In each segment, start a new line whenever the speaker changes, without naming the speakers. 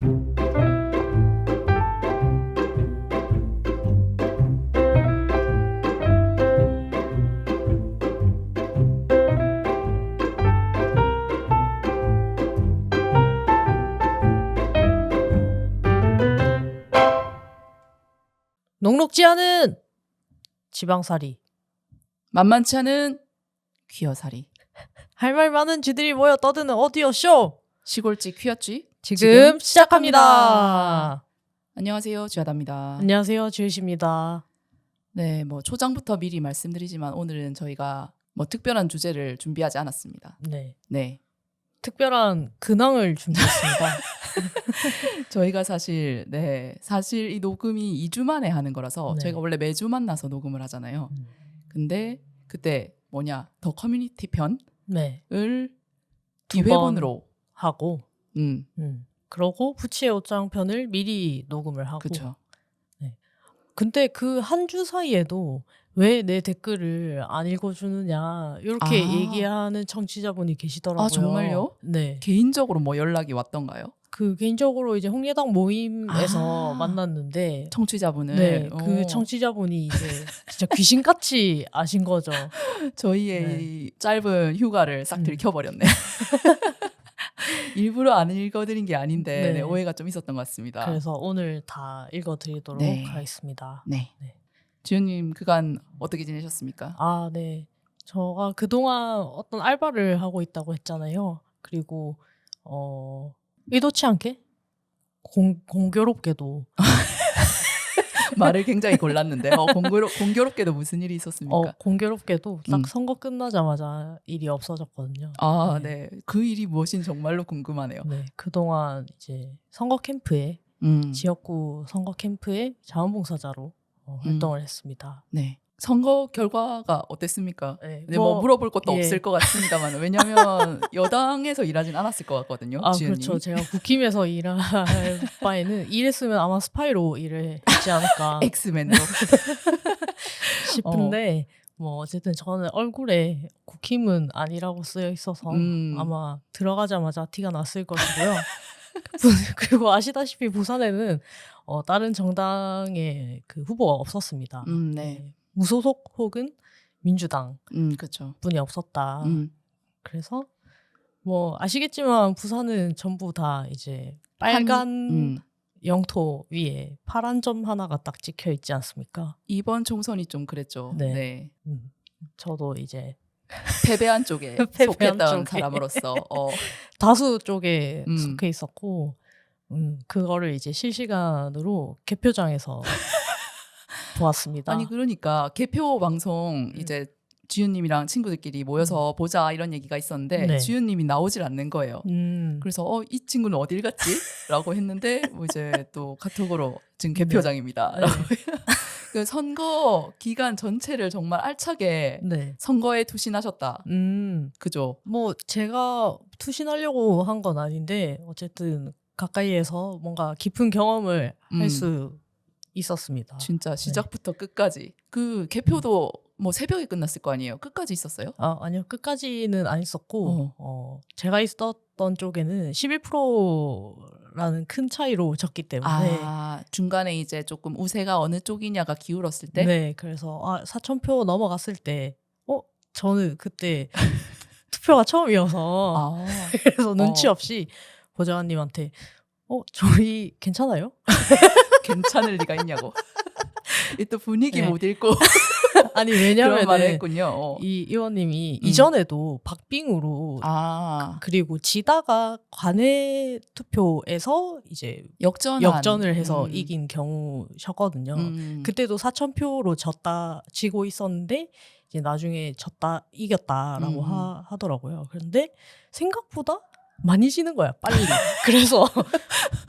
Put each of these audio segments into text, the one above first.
녹록지 않은 지방살이,
만만치 않은 퀴어살이,
할 말 많은 쥐들이 모여 떠드는 오디오 쇼
시골쥐 퀴어쥐
지금 시작합니다.
안녕하세요, 쥐하다입니다.
안녕하세요, 쥐우십니다.
네, 뭐 초장부터 미리 말씀드리지만 오늘은 저희가 뭐 특별한 주제를 준비하지 않았습니다.
네. 특별한 근황을 준비했습니다.
저희가 사실 이 녹음이 2주 만에 하는 거라서
네.
저희가 원래 매주 만나서 녹음을 하잖아요. 근데 그때 더 커뮤니티 편을
네.
2회분으로
하고, 그러고 부치의 옷장 편을 미리 녹음을 하고.
그렇죠.
근데 그 한 주 사이에도 왜 내 댓글을 안 읽어주느냐 이렇게 얘기하는 청취자분이 계시더라고요.
아, 정말요?
네.
개인적으로 뭐 연락이 왔던가요?
그 개인적으로 이제 홍예당 모임에서 만났는데
청취자분을.
네, 그 청취자분이 이제 진짜 귀신같이 아신 거죠.
저희의 짧은 휴가를 싹 들켜버렸네. 일부러 안 읽어드린 게 아닌데
네.
오해가 좀 있었던 것 같습니다.
그래서 오늘 다 읽어드리도록
네.
하겠습니다.
네. 지훈님 그간 어떻게 지내셨습니까?
아, 네. 제가 그동안 어떤 알바를 하고 있다고 했잖아요. 그리고 의도치 않게 공교롭게도
말을 굉장히 골랐는데 공교롭게도 무슨 일이 있었습니까?
공교롭게도 딱 선거 끝나자마자 일이 없어졌거든요.
아, 네. 그 일이 무엇인 정말로 궁금하네요.
네, 그동안 이제 선거 캠프에 지역구 선거 캠프에 자원봉사자로 활동을 했습니다.
네. 선거 결과가 어땠습니까?
네,
네, 뭐 물어볼 것도 없을 것 같습니다만 왜냐하면 여당에서 일하진 않았을 것 같거든요.
아,
지은님.
그렇죠. 제가 국힘에서 일할 바에는 일했으면 아마 스파이로 일을 했지 않을까
엑스맨으로
싶은데 뭐 어쨌든 저는 얼굴에 국힘은 아니라고 쓰여 있어서 아마 들어가자마자 티가 났을 것이고요. 그리고 아시다시피 부산에는 다른 정당의 그 후보가 없었습니다.
네.
무소속 혹은 민주당
그렇죠.
분이 없었다. 그래서 뭐 아시겠지만 부산은 전부 다 이제 빨간 영토 위에 파란 점 하나가 딱 찍혀 있지 않습니까?
이번 총선이 좀 그랬죠.
네. 저도 이제
패배한 쪽에 속했던 사람으로서
다수 쪽에 속해 있었고 그거를 이제 실시간으로 개표장에서 보았습니다.
아니 그러니까 개표 방송 이제 지윤님이랑 친구들끼리 모여서 보자 이런 얘기가 있었는데
네.
지윤님이 나오질 않는 거예요. 그래서 이 친구는 어딜 갔지? 라고 했는데 뭐 이제 또 카톡으로 지금 개표장입니다.
네.
그 선거 기간 전체를 정말 알차게 선거에 투신하셨다. 그죠?
뭐 제가 투신하려고 한 건 아닌데 어쨌든 가까이에서 뭔가 깊은 경험을 할 수 있었습니다.
진짜 시작부터 끝까지. 그 개표도 뭐 새벽에 끝났을 거 아니에요? 끝까지 있었어요?
아니요. 끝까지는 안 있었고 제가 있었던 쪽에는 11%라는 큰 차이로 졌기 때문에
중간에 이제 조금 우세가 어느 쪽이냐가 기울었을 때?
네. 그래서 4,000표 넘어갔을 때 저는 그때 투표가 처음이어서 그래서 눈치 없이 보좌관님한테 저희 괜찮아요?
괜찮을 리가 있냐고. 또 분위기 못 읽고
아니 왜냐면
그런 말을 했군요.
이 의원님이 이전에도 박빙으로 그리고 지다가 관외 투표에서 이제 역전을 해서 이긴 경우셨거든요. 그때도 4,000표로 지고 있었는데 이제 나중에 이겼다라고 하더라고요. 그런데 생각보다 많이 지는 거야, 빨리. 그래서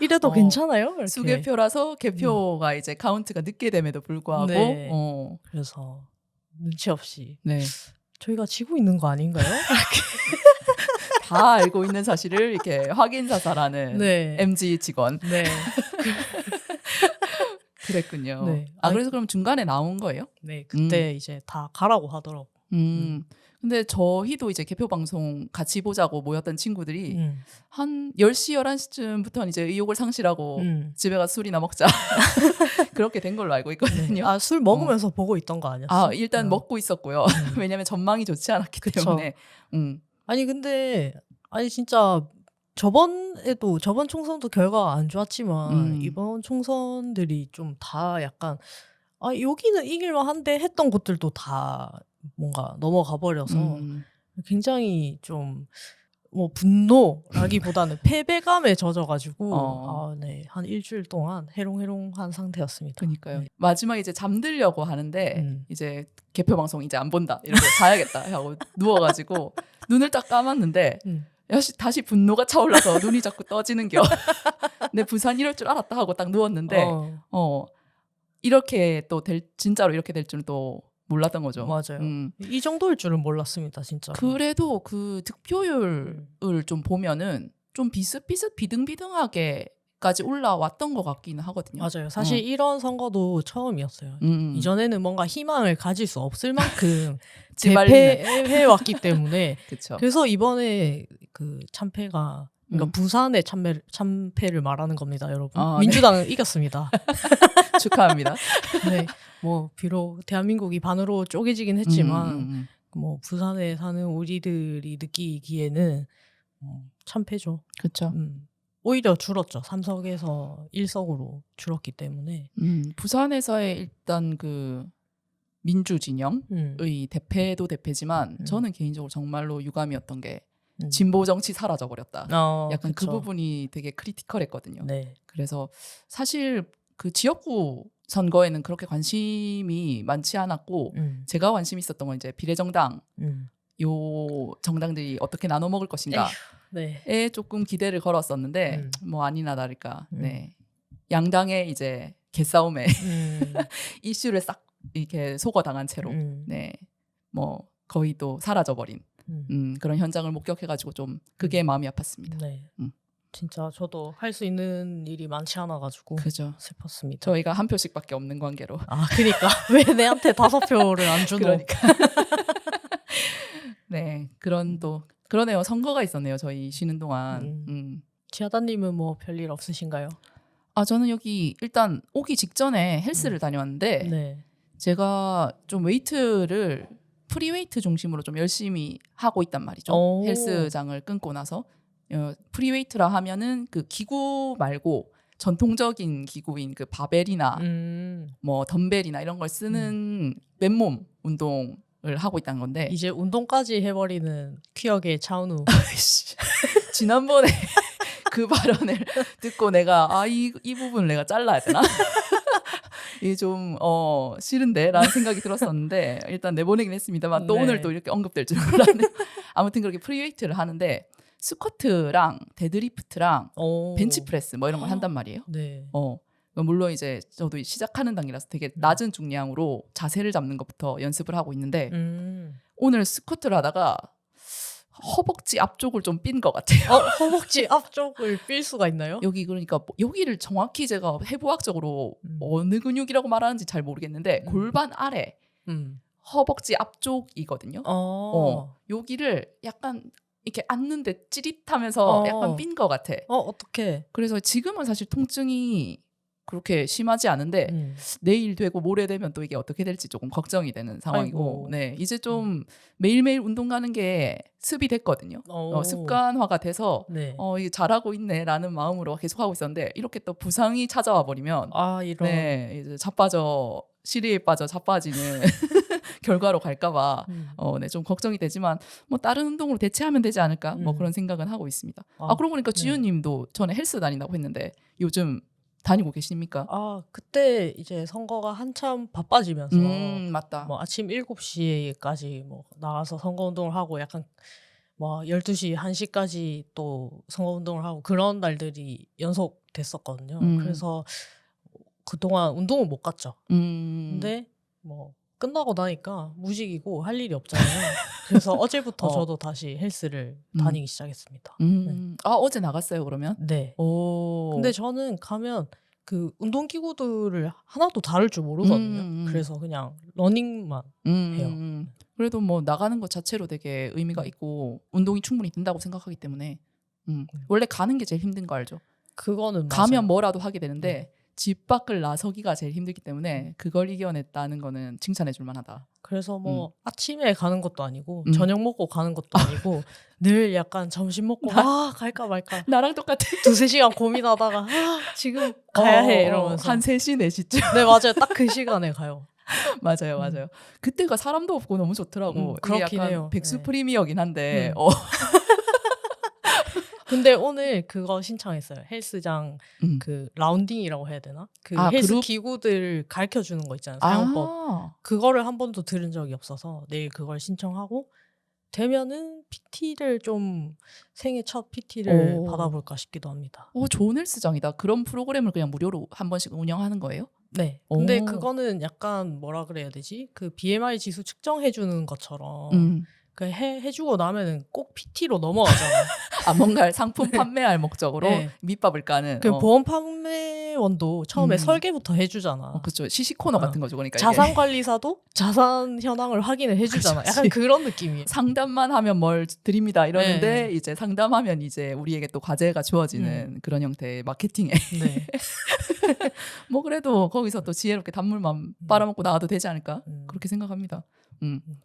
이래도 괜찮아요? 이렇게.
수개표라서 개표가 이제 카운트가 늦게 됨에도 불구하고
그래서 눈치 없이 저희가 지고 있는 거 아닌가요?
다 알고 있는 사실을 이렇게 확인사살하는 MG 직원.
네.
그랬군요.
네.
그래서 그럼 중간에 나온 거예요?
네, 그때 이제 다 가라고 하더라고.
근데 저희도 이제 개표 방송 같이 보자고 모였던 친구들이 한 10시, 11시쯤부터는 이제 의욕을 상실하고 집에 가서 술이나 먹자. 그렇게 된 걸로 알고 있거든요.
아, 술 먹으면서 보고 있던 거 아니었어?
아, 일단 먹고 있었고요. 왜냐면 전망이 좋지 않았기
그쵸.
때문에.
아니 근데 진짜 저번 총선도 결과가 안 좋았지만 이번 총선들이 좀 다 약간 여기는 이길만 한데 했던 곳들도 다 뭔가 넘어가 버려서 굉장히 좀 뭐 분노라기보다는 패배감에 젖어가지고 네, 한 일주일 동안 해롱해롱한 상태였습니다.
그러니까요.
네.
마지막에 이제 잠들려고 하는데 이제 개표 방송 이제 안 본다 이러고 자야겠다 하고 누워가지고 눈을 딱 감았는데 다시 분노가 차올라서 눈이 자꾸 떠지는겨. 내 부산 이럴 줄 알았다 하고 딱 누웠는데 이렇게 또 진짜로 이렇게 될 줄은 또 몰랐던 거죠.
맞아요. 이 정도일 줄은 몰랐습니다, 진짜.
그래도 그 득표율을 좀 보면은 좀 비슷비슷 비등비등하게까지 올라왔던 것 같기는 하거든요.
맞아요. 사실 이런 선거도 처음이었어요. 이전에는 뭔가 희망을 가질 수 없을 만큼 대패해 왔기 때문에.
그쵸.
그래서 이번에 그 참패가 그러니까 부산의 참패를 말하는 겁니다, 여러분. 민주당은 네. 이겼습니다.
축하합니다.
네, 뭐 비록 대한민국이 반으로 쪼개지긴 했지만 뭐 부산에 사는 우리들이 느끼기에는 참패죠.
그렇죠.
오히려 줄었죠. 3석에서 1석으로 줄었기 때문에.
부산에서의 일단 그 민주 진영의 대패도 대패지만 저는 개인적으로 정말로 유감이었던 게 진보 정치 사라져 버렸다. 약간 그쵸. 그 부분이 되게 크리티컬했거든요. 네. 그래서 사실 그 지역구 선거에는 그렇게 관심이 많지 않았고 제가 관심 있었던 건 이제 비례정당 요 정당들이 어떻게 나눠 먹을 것인가에 네. 조금 기대를 걸었었는데 뭐 아니나 다를까 네. 양당의 이제 개싸움에 이슈를 싹 이렇게 속어당한 채로 네. 뭐 거의 또 사라져버린 그런 현장을 목격해가지고 좀 그게 마음이 아팠습니다. 네.
진짜 저도 할 수 있는 일이 많지 않아가지고
그죠.
슬펐습니다.
저희가 한 표씩밖에 없는 관계로.
그러니까 왜 내한테 5표를 안 주노?
그러니까. 네, 그러네요. 선거가 있었네요. 저희 쉬는 동안.
지하다님은 뭐 별일 없으신가요?
저는 여기 일단 오기 직전에 헬스를 다녀왔는데 네. 제가 좀 웨이트를 프리웨이트 중심으로 좀 열심히 하고 있단 말이죠. 헬스장을 끊고 나서 프리웨이트라 하면은 그 기구 말고 전통적인 기구인 그 바벨이나 뭐 덤벨이나 이런 걸 쓰는 맨몸 운동을 하고 있다는 건데
이제 운동까지 해버리는 퀴어계 차은우.
지난번에 그 발언을 듣고 내가 이 부분을 내가 잘라야 되나? 이게 좀 싫은데 라는 생각이 들었었는데 일단 내보내긴 했습니다만 또 오늘 또 이렇게 언급될 줄 몰랐네요. 아무튼 그렇게 프리웨이트를 하는데 스쿼트랑 데드리프트랑 벤치프레스 뭐 이런 걸 한단 말이에요. 네. 물론 이제 저도 시작하는 단계라서 되게 낮은 중량으로 자세를 잡는 것부터 연습을 하고 있는데 오늘 스쿼트를 하다가 허벅지 앞쪽을 좀 삔 것 같아요.
허벅지 앞쪽을 삘 수가 있나요?
여기 그러니까 여기를 정확히 제가 해부학적으로 어느 근육이라고 말하는지 잘 모르겠는데 골반 아래 허벅지 앞쪽이거든요. 여기를 약간 이렇게 앉는데 찌릿하면서 약간 삔 것 같아.
어떡해.
그래서 지금은 사실 통증이 그렇게 심하지 않은데 내일 되고 모레 되면 또 이게 어떻게 될지 조금 걱정이 되는 상황이고 네 이제 좀 매일매일 운동 가는 게 습이 됐거든요. 습관화가 돼서 네. 이게 잘하고 있네라는 마음으로 계속 하고 있었는데 이렇게 또 부상이 찾아와 버리면
이런.
네 이제 시리에 빠져 자빠지는 결과로 갈까봐 네, 좀 걱정이 되지만 뭐 다른 운동으로 대체하면 되지 않을까 뭐 그런 생각은 하고 있습니다. 그러고 보니까 지윤님도 전에 헬스 다닌다고 했는데 요즘 다니고 계십니까?
그때 이제 선거가 한참 바빠지면서
맞다.
뭐 아침 7시까지 뭐 나가서 선거 운동을 하고 약간 뭐 12시, 1시까지 또 선거 운동을 하고 그런 날들이 연속됐었거든요. 그래서 그동안 운동을 못 갔죠. 근데 뭐 끝나고 나니까 무직이고 할 일이 없잖아요. 그래서 어제부터 저도 다시 헬스를 다니기 시작했습니다.
네. 어제 나갔어요 그러면?
네. 근데 저는 가면 그 운동기구들을 하나도 다를 줄 모르거든요. 그래서 그냥 러닝만 해요.
그래도 뭐 나가는 것 자체로 되게 의미가 있고 운동이 충분히 된다고 생각하기 때문에 원래 가는 게 제일 힘든 거 알죠?
그거는
가면
맞아요.
뭐라도 하게 되는데 집 밖을 나서기가 제일 힘들기 때문에 그걸 이겨냈다는 거는 칭찬해 줄 만하다.
그래서 뭐 아침에 가는 것도 아니고 저녁 먹고 가는 것도 아니고 늘 약간 점심 먹고 갈까 말까
나랑 똑같아.
2-3시간 고민하다가 지금 가야 해 이러면서
한 3시, 4시쯤.
네 맞아요. 딱 그 시간에 가요.
맞아요. 그때가 사람도 없고 너무 좋더라고. 이게
그렇긴
약간
해요.
백수
네.
프리미어긴 한데
근데 오늘 그거 신청했어요. 헬스장 그 라운딩이라고 해야 되나? 그 헬스
그룹?
기구들 가르쳐 주는 거 있잖아요. 사용법. 그거를 한 번도 들은 적이 없어서 내일 그걸 신청하고 되면은 PT를 좀 생애 첫 PT를 받아볼까 싶기도 합니다.
좋은 헬스장이다. 그런 프로그램을 그냥 무료로 한 번씩 운영하는 거예요?
네. 근데 그거는 약간 뭐라 그래야 되지? 그 BMI 지수 측정해 주는 것처럼 그 해주고 나면은 꼭 PT로 넘어가잖아요.
뭔가 상품 판매할 목적으로
네.
밑밥을 까는.
그 보험 판매원도 처음에 설계부터 해주잖아.
그렇죠. 시시 코너 같은 거죠. 그러니까
자산 관리사도 자산 현황을 확인을 해주잖아. 약간 그런 느낌이에요.
상담만 하면 뭘 드립니다 이러는데 네. 이제 상담하면 이제 우리에게 또 과제가 주어지는 그런 형태의 마케팅에.
네.
뭐 그래도 거기서 또 지혜롭게 단물만 빨아먹고 나와도 되지 않을까 그렇게 생각합니다.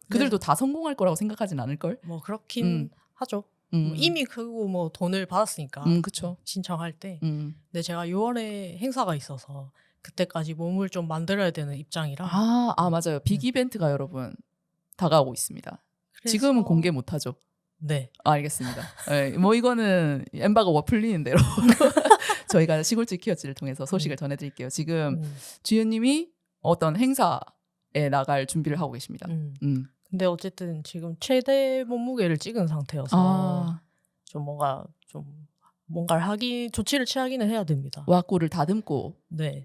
그들도 다 성공할 거라고 생각하진 않을걸?
뭐 그렇긴 하죠. 이미 그거 뭐 돈을 받았으니까
그쵸.
신청할 때. 근데 제가 6월에 행사가 있어서 그때까지 몸을 좀 만들어야 되는 입장이라.
맞아요. 빅 이벤트가 여러분 다가오고 있습니다. 지금은 공개 못하죠.
네.
알겠습니다. 네, 뭐 이거는 엠바고가 풀리는 대로 저희가 시골집 키워치를 통해서 소식을 전해드릴게요. 지금 주연님이 어떤 행사에 나갈 준비를 하고 계십니다.
근데 어쨌든 지금 최대 몸무게를 찍은 상태여서 좀 뭔가를 조치를 취하기는 해야 됩니다.
와꾸를 다듬고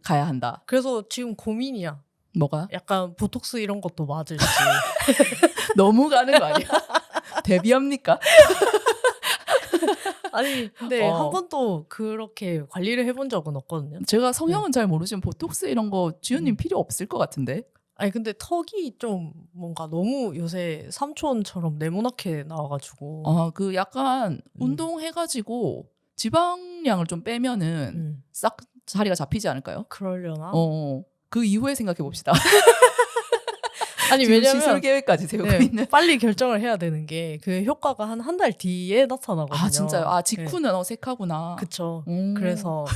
가야 한다.
그래서 지금 고민이야.
뭐가?
약간 보톡스 이런 것도 맞을지.
너무 가는 거 아니야? 데뷔합니까?
아니 근데 한 번도 그렇게 관리를 해본 적은 없거든요.
제가 성형은 잘 모르지만 보톡스 이런 거 주연님 필요 없을 것 같은데.
아니 근데 턱이 좀 뭔가 너무 요새 삼촌처럼 네모나게 나와가지고.
그 약간 운동해가지고 지방량을 좀 빼면은 싹 자리가 잡히지 않을까요?
그러려나?
그 이후에 생각해 봅시다.
아니 왜냐면
시술 계획까지 세우고 있는.
빨리 결정을 해야 되는 게 그 효과가 한 달 뒤에 나타나거든요.
진짜요? 직후는 어색하구나.
그쵸. 그래서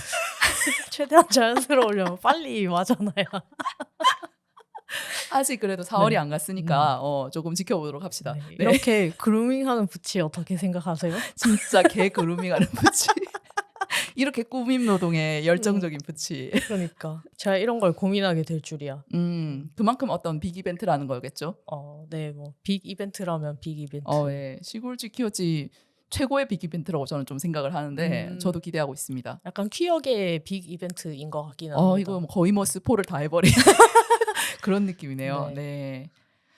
최대한 자연스러우려면 빨리 맞아놔야.
아직 그래도 4월이 안 갔으니까 조금 지켜보도록 합시다.
이렇게 그루밍하는 부치 어떻게 생각하세요?
진짜 개 그루밍하는 부치. 이렇게 꾸밈 노동의 열정적인 부치.
그러니까 제가 이런 걸 고민하게 될 줄이야.
그만큼 어떤 빅 이벤트라는 거겠죠?
네, 뭐 빅 이벤트라면 빅 이벤트.
예. 시골집 키워치 최고의 빅 이벤트라고 저는 좀 생각을 하는데 저도 기대하고 있습니다.
약간 퀴어계의 빅 이벤트인 것 같기는 합니다.
이거 거의 뭐 스포를 다 해버린 그런 느낌이네요. 네.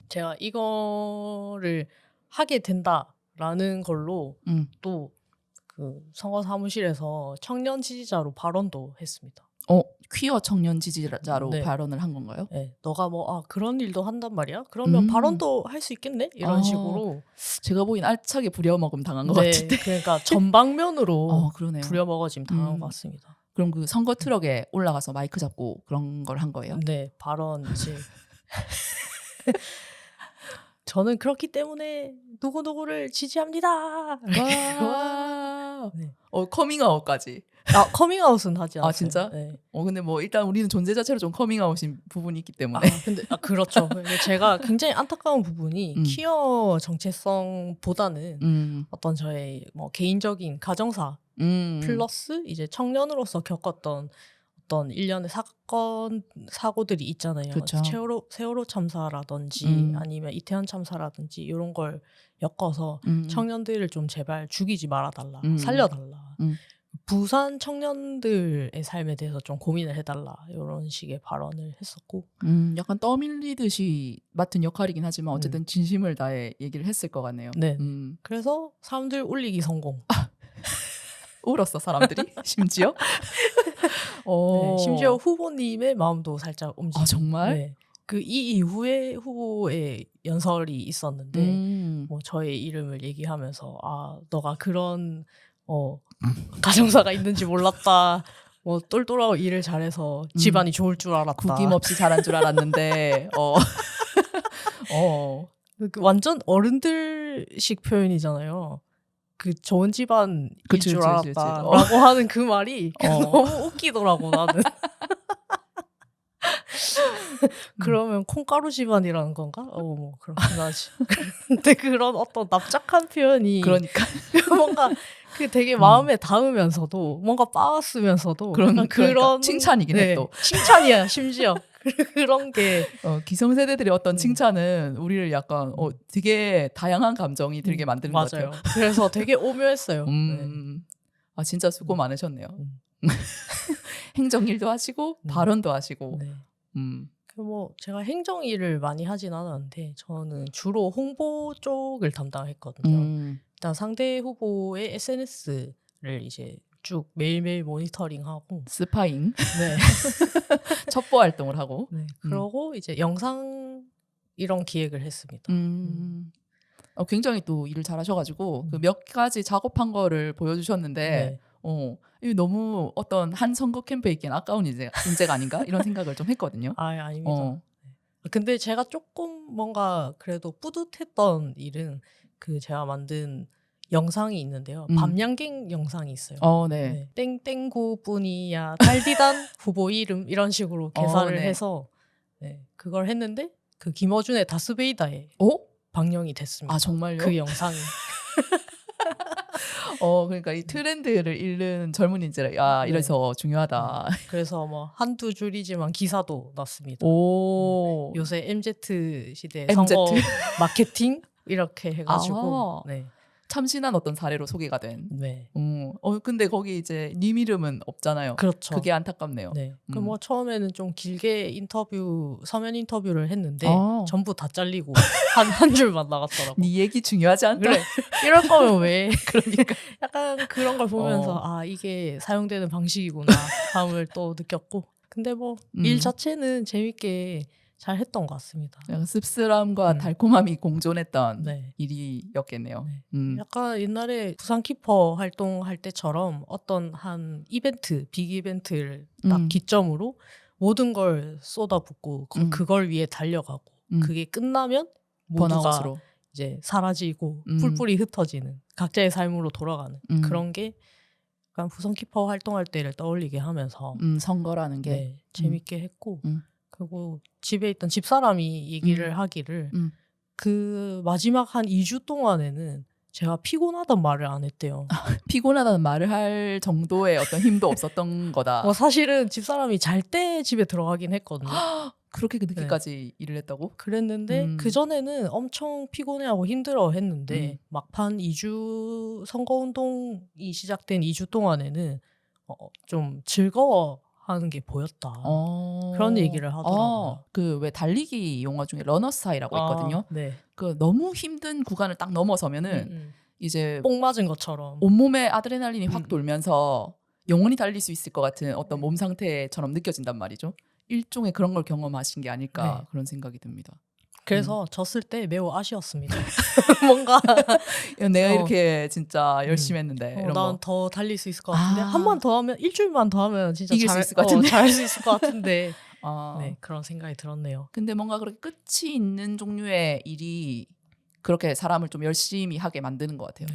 제가 이거를 하게 된다라는 걸로 또 그 선거 사무실에서 청년 지지자로 발언도 했습니다.
퀴어 청년 지지자로 발언을 한 건가요?
네. 너가 뭐 그런 일도 한단 말이야? 그러면 발언도 할 수 있겠네? 이런 식으로.
제가 보기엔 알차게 부려먹음 당한 것 같은데.
그러니까 전방면으로
그러네요.
부려먹어짐 당한 것 같습니다.
그럼 그 선거 트럭에 올라가서 마이크 잡고 그런 걸 한 거예요?
네. 발언이지. 저는 그렇기 때문에 누구누구를 지지합니다.
와. 네. 커밍아웃까지.
커밍아웃은 하지 않았어요.
진짜?
네.
근데 뭐 일단 우리는 존재 자체로 좀 커밍아웃인 부분이 있기 때문에.
근데 그렇죠. 근데 제가 굉장히 안타까운 부분이 퀴어 정체성보다는 어떤 저의 뭐 개인적인 가정사 플러스 이제 청년으로서 겪었던 어떤 일련의 사고들이 있잖아요.
그렇죠.
세월호 참사라든지 아니면 이태원 참사라든지 이런 걸 엮어서 청년들을 좀 제발 죽이지 말아달라, 살려달라. 부산 청년들의 삶에 대해서 좀 고민을 해달라 이런 식의 발언을 했었고
약간 떠밀리듯이 맡은 역할이긴 하지만 어쨌든 진심을 다해 얘기를 했을 것 같네요.
네. 그래서 사람들 울리기 성공.
울었어 사람들이 심지어.
네, 심지어 후보님의 마음도 살짝 움직이고.
정말?
네. 그 이 이후에 후보의 연설이 있었는데 뭐 저의 이름을 얘기하면서 너가 그런 가정사가 있는지 몰랐다. 뭐 똘똘하고 일을 잘해서 집안이 좋을 줄 알았다.
구김없이 잘한 줄 알았는데
완전 어른들식 표현이잖아요. 그 좋은 집안일 줄 알았다라고 하는 그 말이 너무 웃기더라고 나는. 그러면 콩가루 집안이라는 건가? 뭐 그렇긴 하지. 근데 그런 어떤 납작한 표현이
그러니까
뭔가 그 되게 마음에 닿으면서도 뭔가 빠았으면서도 그런
칭찬이긴 해 또.
칭찬이야 심지어. 그런 게
기성세대들의 어떤 칭찬은 우리를 약간 되게 다양한 감정이 들게 만드는 것 같아요.
그래서 되게 오묘했어요.
네. 진짜 수고 많으셨네요. 행정일도 하시고 발언도 하시고.
네. 뭐 제가 행정일을 많이 하진 않았는데 저는 주로 홍보 쪽을 담당했거든요. 일단 상대 후보의 SNS를 이제 쭉 매일매일 모니터링하고
스파잉,
네.
첩보 활동을 하고,
네. 그러고 이제 영상 이런 기획을 했습니다.
굉장히 또 일을 잘하셔가지고 그 몇 가지 작업한 거를 보여주셨는데. 네. 너무 어떤 한 선거 캠프에 있기엔 아까운 인재가 아닌가 이런 생각을 좀 했거든요.
아닙니다. 근데 제가 조금 뭔가 그래도 뿌듯했던 일은 그 제가 만든 영상이 있는데요. 밤양갱 영상이 있어요.
네.
땡땡구뿐이야 달디단 후보 이름 이런 식으로 개사를 해서 그걸 했는데 그 김어준의 다스베이다에 방영이 됐습니다.
정말요?
그 영상이.
그러니까 이 트렌드를 읽는 젊은 인재라 이래서 중요하다.
그래서 뭐 한두 줄이지만 기사도 났습니다. 요새 MZ 시대 선거 마케팅 이렇게 해가지고
참신한 어떤 사례로 소개가 된. 근데 거기 이제 님 이름은 없잖아요.
그렇죠.
그게 안타깝네요.
그 뭐 처음에는 좀 길게 서면 인터뷰를 했는데 전부 다 잘리고 한 줄만 나갔더라고.
네 얘기 중요하지 않다.
그래. 이럴 거면 왜?
그러니까
약간 그런 걸 보면서 이게 사용되는 방식이구나 함을 또 느꼈고. 근데 뭐 일 자체는 재밌게 잘 했던 것 같습니다.
약간 씁쓸함과 달콤함이 공존했던 일이었겠네요.
약간 옛날에 부산 키퍼 활동할 때처럼 어떤 한 이벤트, 빅 이벤트를 딱 기점으로 모든 걸 쏟아붓고 그걸 위해 달려가고 그게 끝나면 모두가
번아웃으로
이제 사라지고 뿔뿔이 흩어지는 각자의 삶으로 돌아가는 그런 게 약간 부산 키퍼 활동할 때를 떠올리게 하면서
선거라는 게
재밌게 했고 그리고 집에 있던 집사람이 얘기를 하기를 그 마지막 한 2주 동안에는 제가 피곤하단 말을 안 했대요.
피곤하다는 말을 할 정도의 어떤 힘도 없었던 거다.
사실은 집사람이 잘 때 집에 들어가긴 했거든요.
그렇게 늦게까지 일을 했다고?
그랬는데 그전에는 엄청 피곤해하고 힘들어 했는데 막판 2주 선거운동이 시작된 2주 동안에는 좀 즐거워하는 게 보였다. 그런 얘기를 하더라고요.
그 왜 달리기 용어 중에 러너스 하이라고 있거든요. 그 너무 힘든 구간을 딱 넘어서면은 이제
뽕 맞은 것처럼
온몸에 아드레날린이 확 돌면서 영원히 달릴 수 있을 것 같은 어떤 몸 상태처럼 느껴진단 말이죠. 일종의 그런 걸 경험하신 게 아닐까 그런 생각이 듭니다.
그래서 졌을 때 매우 아쉬웠습니다. 뭔가
내가 이렇게 진짜 열심히 했는데
난 더 달릴 수 있을 것 같은데 한 번 더 하면 일주일만 더 하면 진짜
이길 수 있을 것 같은데
잘할 수 있을 것 같은데 그런 생각이 들었네요.
근데 뭔가 그렇게 끝이 있는 종류의 일이 그렇게 사람을 좀 열심히 하게 만드는 것 같아요.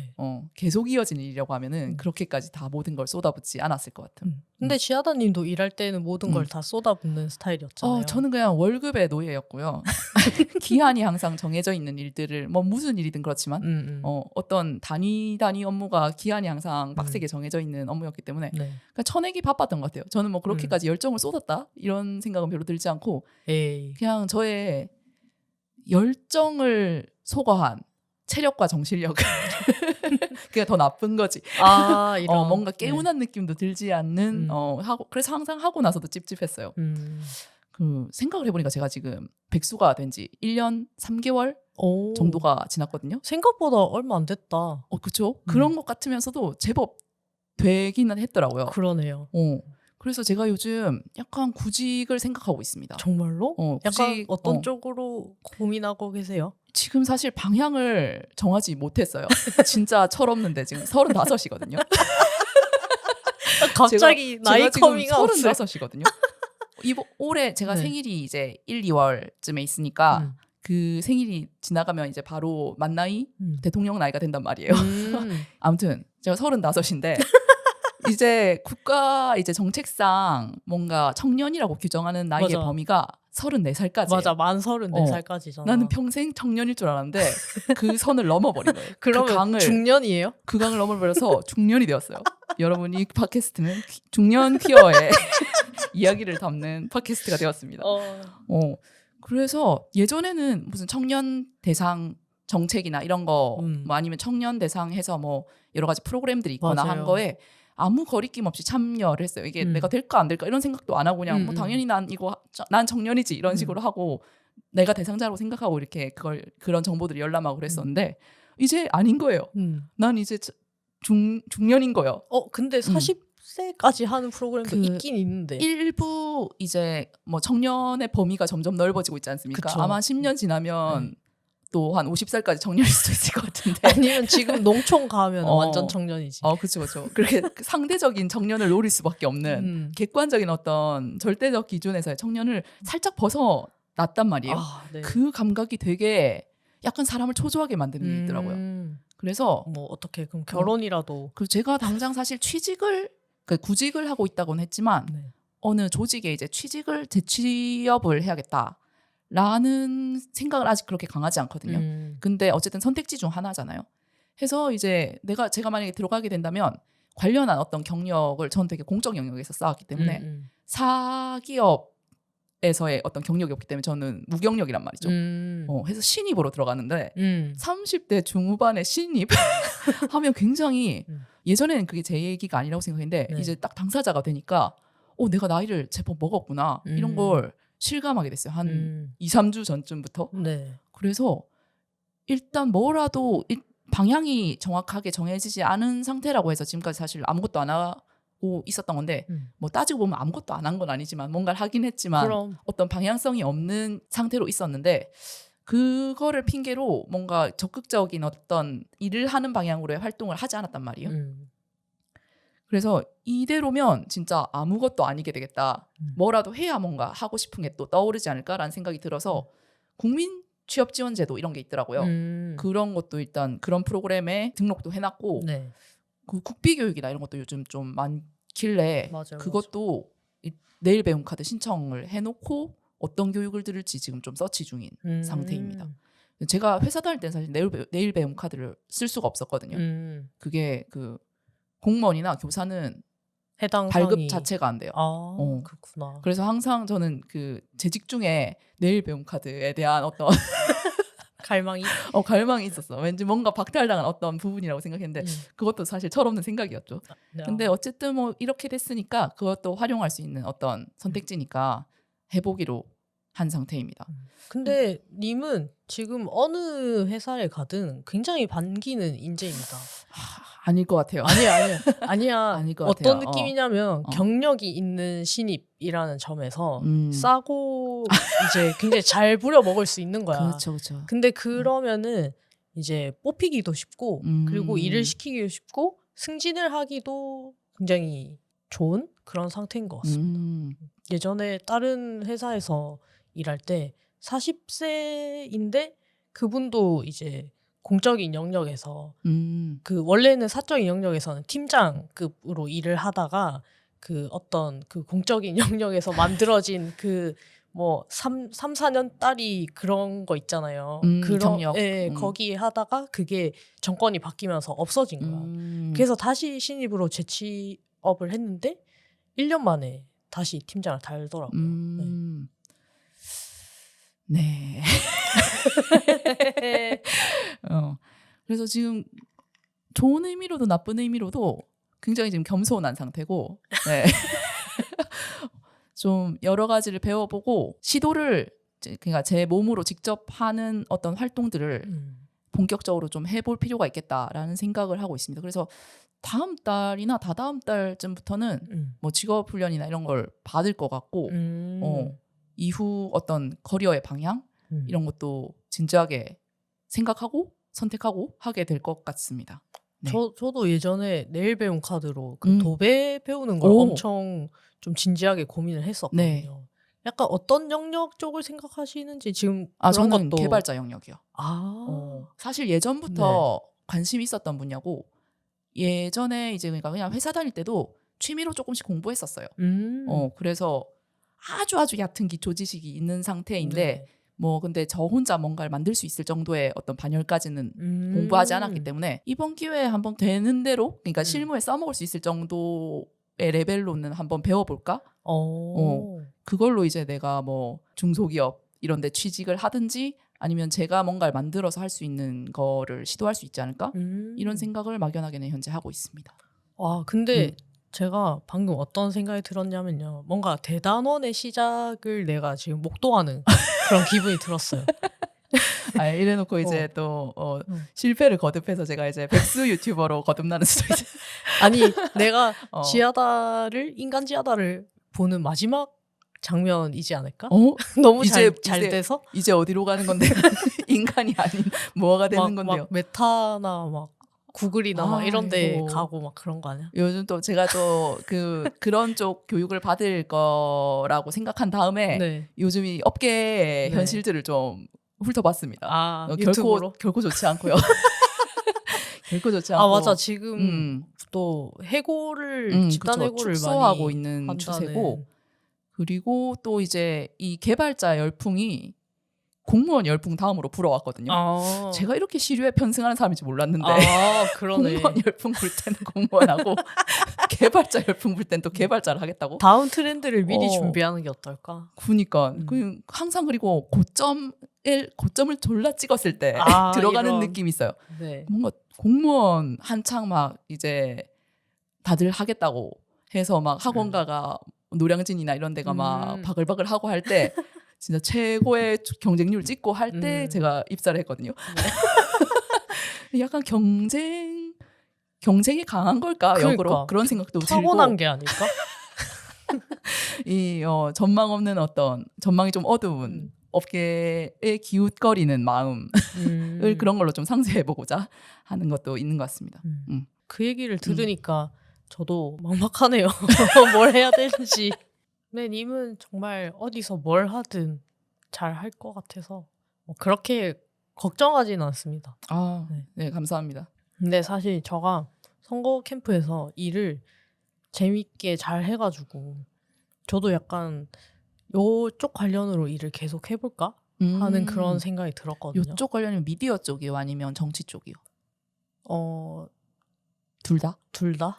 계속 이어지는 일이라고 하면은 그렇게까지 다 모든 걸 쏟아붓지 않았을 것 같은.
근데 지하다님도 일할 때는 모든 걸 다 쏟아붓는 스타일이었잖아요.
저는 그냥 월급의 노예였고요. 기한이 항상 정해져 있는 일들을 뭐 무슨 일이든 그렇지만 어떤 단위 업무가 기한이 항상 빡세게 정해져 있는 업무였기 때문에 그러니까 쳐내기 바빴던 것 같아요. 저는 뭐 그렇게까지 열정을 쏟았다 이런 생각은 별로 들지 않고 그냥 저의 열정을 소거한 체력과 정신력을 그게 더 나쁜 거지.
이런
뭔가 개운한 느낌도 들지 않는 그래서 항상 하고 나서도 찝찝했어요. 그 생각을 해보니까 제가 지금 백수가 된 지 1년 3개월 정도가 지났거든요.
생각보다 얼마 안 됐다.
그렇죠. 그런 것 같으면서도 제법 되기는 했더라고요.
그러네요.
그래서 제가 요즘 약간 구직을 생각하고 있습니다.
정말로? 약간 어떤 쪽으로 고민하고 계세요?
지금 사실 방향을 정하지 못했어요. 진짜 철없는데 지금 35이거든요.
갑자기 나이 커밍아웃.
35이거든요. 올해 제가 생일이 이제 1, 2월쯤에 있으니까 그 생일이 지나가면 이제 바로 만 나이 대통령 나이가 된단 말이에요. 아무튼 제가 35인데 이제 국가 이제 정책상 뭔가 청년이라고 규정하는 나이의
맞아.
범위가 34살까지.
맞아, 만 34살까지잖아.
나는 평생 청년일 줄 알았는데 그 선을 넘어버린 거예요.
그러면 중년이에요?
그 강을 넘어버려서 중년이 되었어요. 여러분 이 팟캐스트는 중년 퀴어의 이야기를 담는 팟캐스트가 되었습니다. 그래서 예전에는 무슨 청년 대상 정책이나 이런 거 뭐 아니면 청년 대상 해서 뭐 여러 가지 프로그램들이 있거나
맞아요.
한 거에 아무 거리낌 없이 참여를 했어요. 이게 내가 될까 안 될까 이런 생각도 안 하고 그냥 뭐 당연히 난 청년이지 이런 식으로 하고 내가 대상자라고 생각하고 이렇게 그런 정보들을 열람하고 그랬었는데 이제 아닌 거예요. 난 이제 중년인 거예요.
근데 40세까지 하는 프로그램도 있긴 있는데
일부 이제 뭐 청년의 범위가 점점 넓어지고 있지 않습니까?
그쵸.
아마 10년 지나면 또 한 50살까지 청년일 수도 있을 것 같은데.
아니면 지금 농촌 가면 완전 청년이지.
그렇죠. 그렇게 상대적인 청년을 노릴 수밖에 없는 객관적인 어떤 절대적 기준에서의 청년을 살짝 벗어났단 말이에요.
네.
그 감각이 되게 약간 사람을 초조하게 만드는 게 있더라고요. 그래서
뭐 어떻게 그럼 결혼이라도.
그리고 제가 당장 사실 구직을 하고 있다고는 했지만 어느 조직에 이제 재취업을 해야겠다. 라는 생각을 아직 그렇게 강하지 않거든요. 근데 어쨌든 선택지 중 하나잖아요. 해서 이제 제가 만약에 들어가게 된다면 관련한 어떤 경력을 저는 되게 공적 영역에서 쌓았기 때문에 사기업에서의 어떤 경력이 없기 때문에 저는 무경력이란 말이죠. 해서 신입으로 들어가는데 30대 중후반의 신입 하면 굉장히 예전에는 그게 제 얘기가 아니라고 생각했는데 이제 딱 당사자가 되니까 내가 나이를 제법 먹었구나 이런 걸 실감하게 됐어요. 한 2, 3주 전쯤부터. 그래서 일단 뭐라도 방향이 정확하게 정해지지 않은 상태라고 해서 지금까지 사실 아무것도 안 하고 있었던 건데 뭐 따지고 보면 아무것도 안 한 건 아니지만 뭔가를 하긴 했지만
그럼.
어떤 방향성이 없는 상태로 있었는데 그거를 핑계로 뭔가 적극적인 어떤 일을 하는 방향으로의 활동을 하지 않았단 말이에요. 그래서 이대로면 진짜 아무것도 아니게 되겠다. 뭐라도 해야 뭔가 하고 싶은 게 또 떠오르지 않을까라는 생각이 들어서 국민 취업 지원 제도 이런 게 있더라고요. 그런 것도 일단 그런 프로그램에 등록도 해놨고 그 국비 교육이나 이런 것도 요즘 좀 많길래 그것도 내일 배움 카드 신청을 해놓고 어떤 교육을 들을지 지금 좀 서치 중인 상태입니다. 제가 회사 다닐 때는 사실 내일 배움 카드를 쓸 수가 없었거든요. 그게 그 공무원이나 교사는
해당
발급
상이...
자체가 안 돼요.
그렇구나.
그래서 항상 저는 그 재직 중에 내일 배움 카드에 대한 어떤
갈망이
있었어. 왠지 뭔가 박탈당한 어떤 부분이라고 생각했는데 그것도 사실 철없는 생각이었죠. 근데 어쨌든 뭐 이렇게 됐으니까 그것도 활용할 수 있는 어떤 선택지니까 해보기로 한 상태입니다.
근데 님은 지금 어느 회사에 가든 굉장히 반기는 인재입니다.
아닐 것 같아요.
아니야.
아닐 것
어떤
같아요.
느낌이냐면 경력이 있는 신입이라는 점에서 싸고 이제 굉장히 잘 부려 먹을 수 있는 거야.
그렇죠.
근데 그러면은 이제 뽑히기도 쉽고 그리고 일을 시키기도 쉽고 승진을 하기도 굉장히 좋은 그런 상태인 것 같습니다. 예전에 다른 회사에서 일할 때 40세인데 그분도 이제 공적인 영역에서 그 원래는 사적인 영역에서는 팀장급으로 일을 하다가 그 어떤 그 공적인 영역에서 만들어진 그 뭐 3, 4년 딸이 그런 거 있잖아요. 그런
경력.
거기에 하다가 그게 정권이 바뀌면서 없어진 거야. 그래서 다시 신입으로 재취업을 했는데 1년 만에 다시 팀장을 달더라고요.
네. 그래서 지금 좋은 의미로도 나쁜 의미로도 굉장히 지금 겸손한 상태고 좀 여러 가지를 배워보고 시도를 그러니까 제 몸으로 직접 하는 어떤 활동들을 본격적으로 좀 해볼 필요가 있겠다라는 생각을 하고 있습니다. 그래서 다음 달이나 다다음 달쯤부터는 뭐 직업 훈련이나 이런 걸 받을 것 같고 이후 어떤 커리어의 방향 이런 것도 진지하게 생각하고 선택하고 하게 될 것 같습니다. 네.
저도 예전에 네일 배움 카드로 그 도배 배우는 걸 엄청 좀 진지하게 고민을 했었거든요. 네. 약간 어떤 영역 쪽을 생각하시는지 지금 그런
저는
것도
개발자 영역이요. 사실 예전부터 네. 관심이 있었던 분야고 예전에 이제 그러니까 그냥 회사 다닐 때도 취미로 조금씩 공부했었어요. 그래서 아주 얕은 기초 지식이 있는 상태인데 네. 뭐 근데 저 혼자 뭔가를 만들 수 있을 정도의 어떤 반열까지는 공부하지 않았기 때문에 이번 기회에 한번 되는 대로 그러니까 실무에 써먹을 수 있을 정도의 레벨로는 한번 배워볼까? 그걸로 이제 내가 뭐 중소기업 이런 데 취직을 하든지 아니면 제가 뭔가를 만들어서 할 수 있는 거를 시도할 수 있지 않을까? 이런 생각을 막연하게는 현재 하고 있습니다.
근데 제가 방금 어떤 생각이 들었냐면요. 뭔가 대단원의 시작을 내가 지금 목도하는 그런 기분이 들었어요.
이래놓고 이제 또 실패를 거듭해서 제가 이제 백수 유튜버로 거듭나는 수도 있어요.
아니 내가 지하다를 인간 지하다를 보는 마지막 장면이지 않을까? 너무 잘 돼서
이제 어디로 가는 건데 인간이 아닌 뭐가 되는 건데요?
막 메타나 막 구글이나 막 이런 데 가고 막 그런 거 아니야?
요즘 또 제가 또 그런 쪽 교육을 받을 거라고 생각한 다음에 네. 요즘 이 업계의 네. 현실들을 좀 훑어봤습니다. 결코 좋지 않고요. 결코 좋지 않고.
맞아. 지금 또 해고를 집단 해고를
축소하고
많이
있는
한다는.
추세고 그리고 또 이제 이 개발자 열풍이 공무원 열풍 다음으로 불어왔거든요. 제가 이렇게 시류에 편승하는 사람인지 몰랐는데
그러네.
공무원 열풍 불 때는 공무원하고 개발자 열풍 불 때는 또 개발자를 하겠다고?
다음 트렌드를 미리 준비하는 게 어떨까?
그러니까 항상 그리고 고점을 졸라 찍었을 때 들어가는 느낌이 있어요. 네. 뭔가 공무원 한창 막 이제 다들 하겠다고 해서 막 학원가가 노량진이나 이런 데가 막 바글바글 하고 할 때 진짜 최고의 경쟁률 찍고 할 때 제가 입사를 했거든요. 네. 약간 경쟁이 강한 걸까?
그러니까.
역으로 그런 생각도 들고
타고난 게 아닐까?
이 전망 없는 어떤 전망이 좀 어두운 업계에 기웃거리는 마음을 그런 걸로 좀 상쇄해보고자 하는 것도 있는 것 같습니다.
그 얘기를 들으니까 저도 막막하네요. 뭘 해야 되는지. 네, 님은 정말 어디서 뭘 하든 잘 할 것 같아서 그렇게 걱정하지는 않습니다.
네, 감사합니다.
근데 사실 제가 선거 캠프에서 일을 재밌게 잘 해가지고 저도 약간 요쪽 관련으로 일을 계속 해볼까 하는 그런 생각이 들었거든요.
요쪽 관련이면 미디어 쪽이요? 아니면 정치 쪽이요? 둘 다?
둘 다?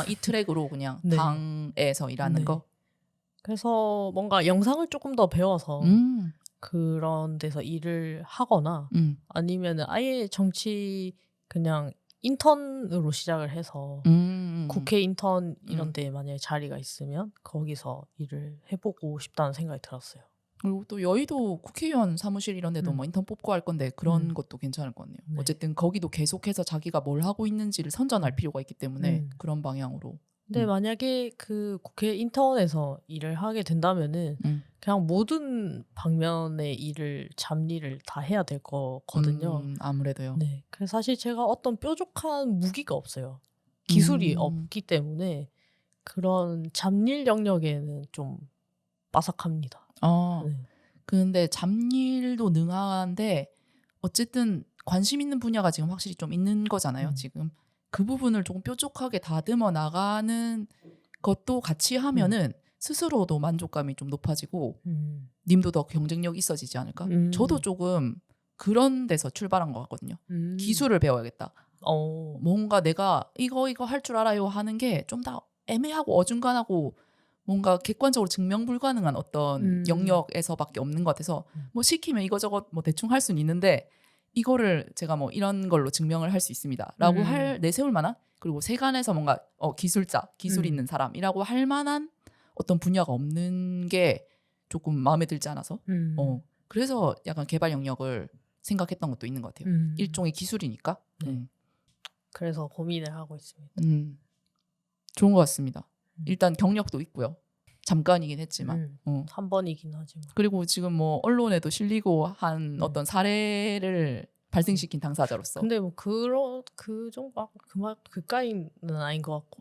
이 트랙으로 그냥 네. 당에서 일하는 네. 거?
그래서 뭔가 영상을 조금 더 배워서 그런 데서 일을 하거나 아니면 아예 정치 그냥 인턴으로 시작을 해서 국회 인턴 이런 데 만약에 자리가 있으면 거기서 일을 해보고 싶다는 생각이 들었어요.
그리고 또 여의도 국회의원 사무실 이런 데도 뭐 인턴 뽑고 할 건데 그런 것도 괜찮을 것 같네요. 네. 어쨌든 거기도 계속해서 자기가 뭘 하고 있는지를 선전할 필요가 있기 때문에 그런 방향으로.
근데 만약에 그 국회 인턴에서 일을 하게 된다면은 그냥 모든 방면의 일을 잡일을 다 해야 될 거거든요.
아무래도요.
네. 그래서 사실 제가 어떤 뾰족한 무기가 없어요. 기술이 없기 때문에 그런 잡일 영역에는 좀 빠삭합니다.
네. 근데 잡일도 능한데 어쨌든 관심 있는 분야가 지금 확실히 좀 있는 거잖아요. 지금. 그 부분을 조금 뾰족하게 다듬어 나가는 것도 같이 하면은 스스로도 만족감이 좀 높아지고 님도 더 경쟁력 있어지지 않을까? 저도 조금 그런 데서 출발한 것 같거든요. 기술을 배워야겠다. 뭔가 내가 이거 할 줄 알아요 하는 게 좀 더 애매하고 어중간하고 뭔가 객관적으로 증명 불가능한 어떤 영역에서밖에 없는 것 같아서 뭐 시키면 이거저것 뭐 대충 할 수는 있는데 이거를 제가 뭐 이런 걸로 증명을 할 수 있습니다. 라고 내세울 만한 그리고 세간에서 뭔가 기술 있는 사람이라고 할 만한 어떤 분야가 없는 게 조금 마음에 들지 않아서 그래서 약간 개발 영역을 생각했던 것도 있는 것 같아요. 일종의 기술이니까.
그래서 고민을 하고 있습니다.
좋은 것 같습니다. 일단 경력도 있고요. 잠깐이긴 했지만
한 번이긴 하지만
그리고 지금 뭐 언론에도 실리고 한 어떤 사례를 발생시킨 당사자로서
근데 뭐 그 정도 그까이는 아닌 것 같고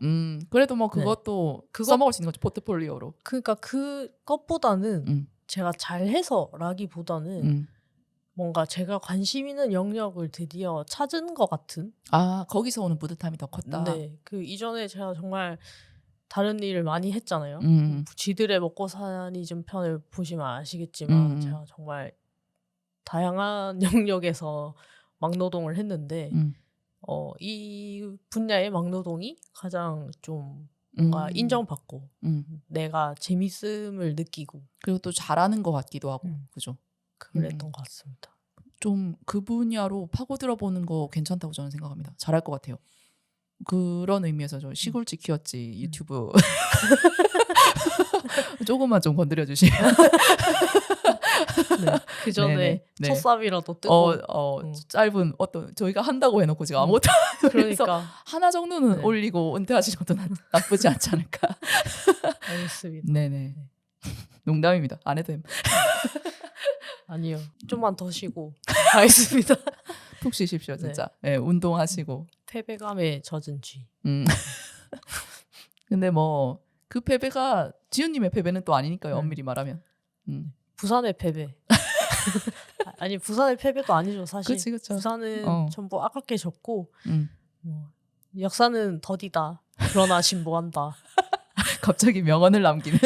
그래도 뭐 그것도 써먹을 수 있는 거죠. 포트폴리오로.
그러니까 그것보다는 제가 잘해서라기보다는 뭔가 제가 관심 있는 영역을 드디어 찾은 것 같은
거기서 오는 뿌듯함이 더 컸다.
네, 그 이전에 제가 정말 다른 일을 많이 했잖아요. 쥐들의 먹고 사니즘 편을 보시면 아시겠지만 제가 정말 다양한 영역에서 막노동을 했는데 이 분야의 막노동이 가장 좀 뭔가 인정받고 내가 재밌음을 느끼고
그리고 또 잘하는 것 같기도 하고 그죠?
그랬던 것 같습니다.
좀 그 분야로 파고들어 보는 거 괜찮다고 저는 생각합니다. 잘할 것 같아요. 그런 의미에서 저 시골쥐 키웠지 유튜브 조금만 좀 건드려 주시면
네, 그 전에 첫삽이라도 뜨고
짧은 어떤 저희가 한다고 해놓고 지금 아무것도
그러니까
하나 정도는 올리고 은퇴하시는 것도 나쁘지 않지 않을까.
알겠습니다.
네네. 농담입니다. 안 해도 됩니다.
아니요. 좀만 더 쉬고 가겠습니다.
푹 쉬십시오 진짜. 네, 운동하시고.
패배감에 젖은 쥐.
근데 뭐 그 패배가 지훈님의 패배는 또 아니니까요. 엄밀히 말하면.
부산의 패배. 아니 부산의 패배도 아니죠 사실.
그치.
부산은 전부 아깝게 졌고 역사는 더디다. 그러나 진보한다.
갑자기 명언을 남기는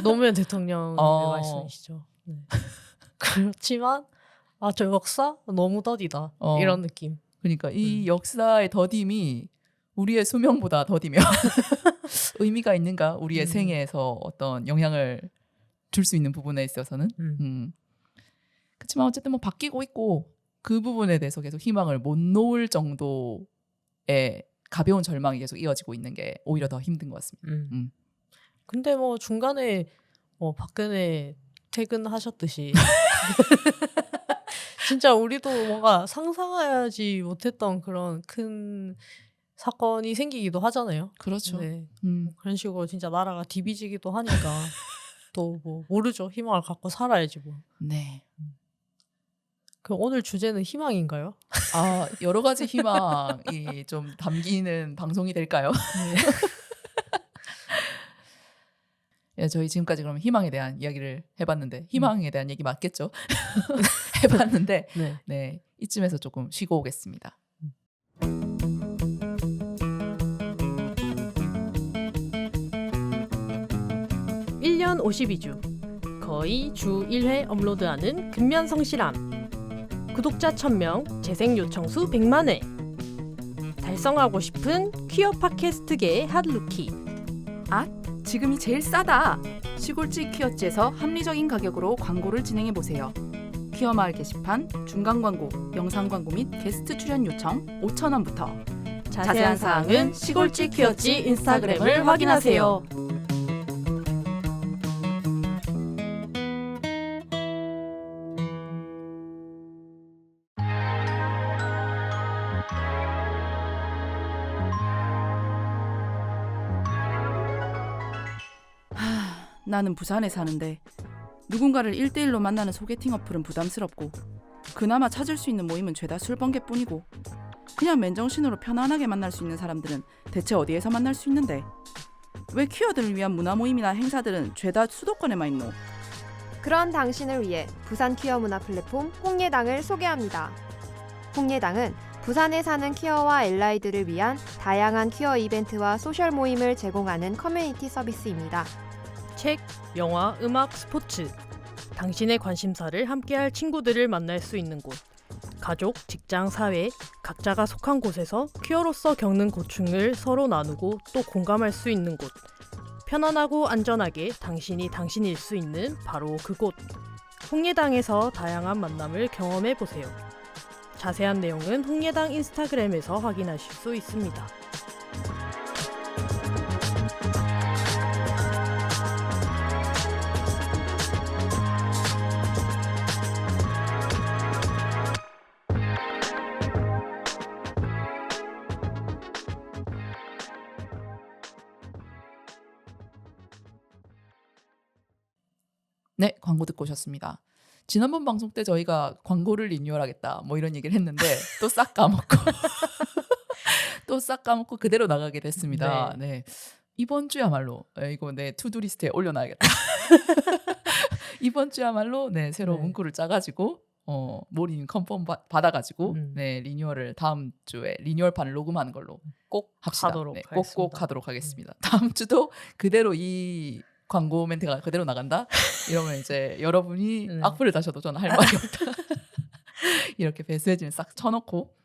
노무현 대통령의 말씀이시죠. 네. 그렇지만 저 역사 너무 더디다. 이런 느낌.
그러니까 이 역사의 더딤이 우리의 수명보다 더디며 의미가 있는가? 우리의 생애에서 어떤 영향을 줄 수 있는 부분에 있어서는 그렇지만 어쨌든 뭐 바뀌고 있고 그 부분에 대해서 계속 희망을 못 놓을 정도의 가벼운 절망이 계속 이어지고 있는 게 오히려 더 힘든 것 같습니다.
근데 뭐 중간에 박근혜 퇴근하셨듯이 진짜 우리도 뭔가 상상하지 못했던 그런 큰 사건이 생기기도 하잖아요.
그렇죠.
네. 그런 식으로 진짜 나라가 디비지기도 하니까 또 뭐 모르죠. 희망을 갖고 살아야지 뭐.
네.
그럼 오늘 주제는 희망인가요?
여러 가지 희망이 좀 담기는 방송이 될까요? 네. 저희 지금까지 그럼 희망에 대한 이야기를 해봤는데 희망에 대한 얘기 맞겠죠? 해봤는데 네, 이쯤에서 조금 쉬고 오겠습니다.
1년 52주 거의 주 1회 업로드하는 근면성실함. 구독자 1000명, 재생 요청수 100만회. 달성하고 싶은 퀴어 팟캐스트계의 핫루키.
지금이 제일 싸다. 시골쥐 퀴어지에서 합리적인 가격으로 광고를 진행해보세요. 퀴어 마을 게시판, 중간 광고, 영상 광고 및 게스트 출연 요청 5,000원부터. 자세한 사항은 시골쥐 퀴어지 인스타그램을 확인하세요. 나는 부산에 사는데 누군가를 1대1로 만나는 소개팅 어플은 부담스럽고 그나마 찾을 수 있는 모임은 죄다 술번개뿐이고 그냥 맨정신으로 편안하게 만날 수 있는 사람들은 대체 어디에서 만날 수 있는데 왜 퀴어들을 위한 문화 모임이나 행사들은 죄다 수도권에만 있노?
그런 당신을 위해 부산 퀴어 문화 플랫폼 홍예당을 소개합니다. 홍예당은 부산에 사는 퀴어와 알라이들을 위한 다양한 퀴어 이벤트와 소셜 모임을 제공하는 커뮤니티 서비스입니다.
책, 영화, 음악, 스포츠. 당신의 관심사를 함께할 친구들을 만날 수 있는 곳. 가족, 직장, 사회, 각자가 속한 곳에서 퀴어로서 겪는 고충을 서로 나누고 또 공감할 수 있는 곳. 편안하고 안전하게 당신이 당신일 수 있는 바로 그곳. 홍예당에서 다양한 만남을 경험해보세요. 자세한 내용은 홍예당 인스타그램에서 확인하실 수 있습니다.
네, 광고 듣고 오셨습니다. 지난번 방송 때 저희가 광고를 리뉴얼하겠다 뭐 이런 얘기를 했는데 또 싹 까먹고 또 싹 까먹고 그대로 나가게 됐습니다. 네. 이번 주야말로 이거 내 투두 리스트에 올려놔야겠다. 이번 주야말로 네, 새로 문구를 짜가지고 모린 컨펌 받아가지고 네, 리뉴얼을 다음 주에 리뉴얼판을 녹음하는 걸로 꼭 합시다. 꼭 하도록 하겠습니다. 다음 주도 그대로 이 광고 멘트가 그대로 나간다? 이러면 이제 여러분이 악플을 다셔도 저는 할 말이 없다. 이렇게 배수해지면 싹 쳐놓고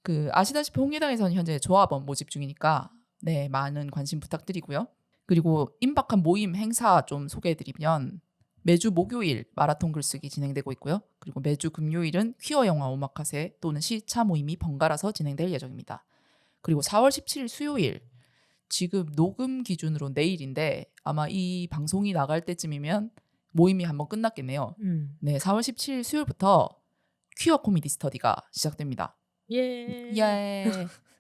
그 아시다시피 홍예당에서는 현재 조합원 모집 중이니까 네, 많은 관심 부탁드리고요. 그리고 임박한 모임 행사 좀 소개해드리면 매주 목요일 마라톤 글쓰기 진행되고 있고요. 그리고 매주 금요일은 퀴어 영화 오마카세 또는 시차 모임이 번갈아서 진행될 예정입니다. 그리고 4월 17일 수요일 지금 녹음 기준으로 내일인데 아마 이 방송이 나갈 때쯤이면 모임이 한번 끝났겠네요. 네, 4월 17일 수요일부터 퀴어 코미디 스터디가 시작됩니다. 예.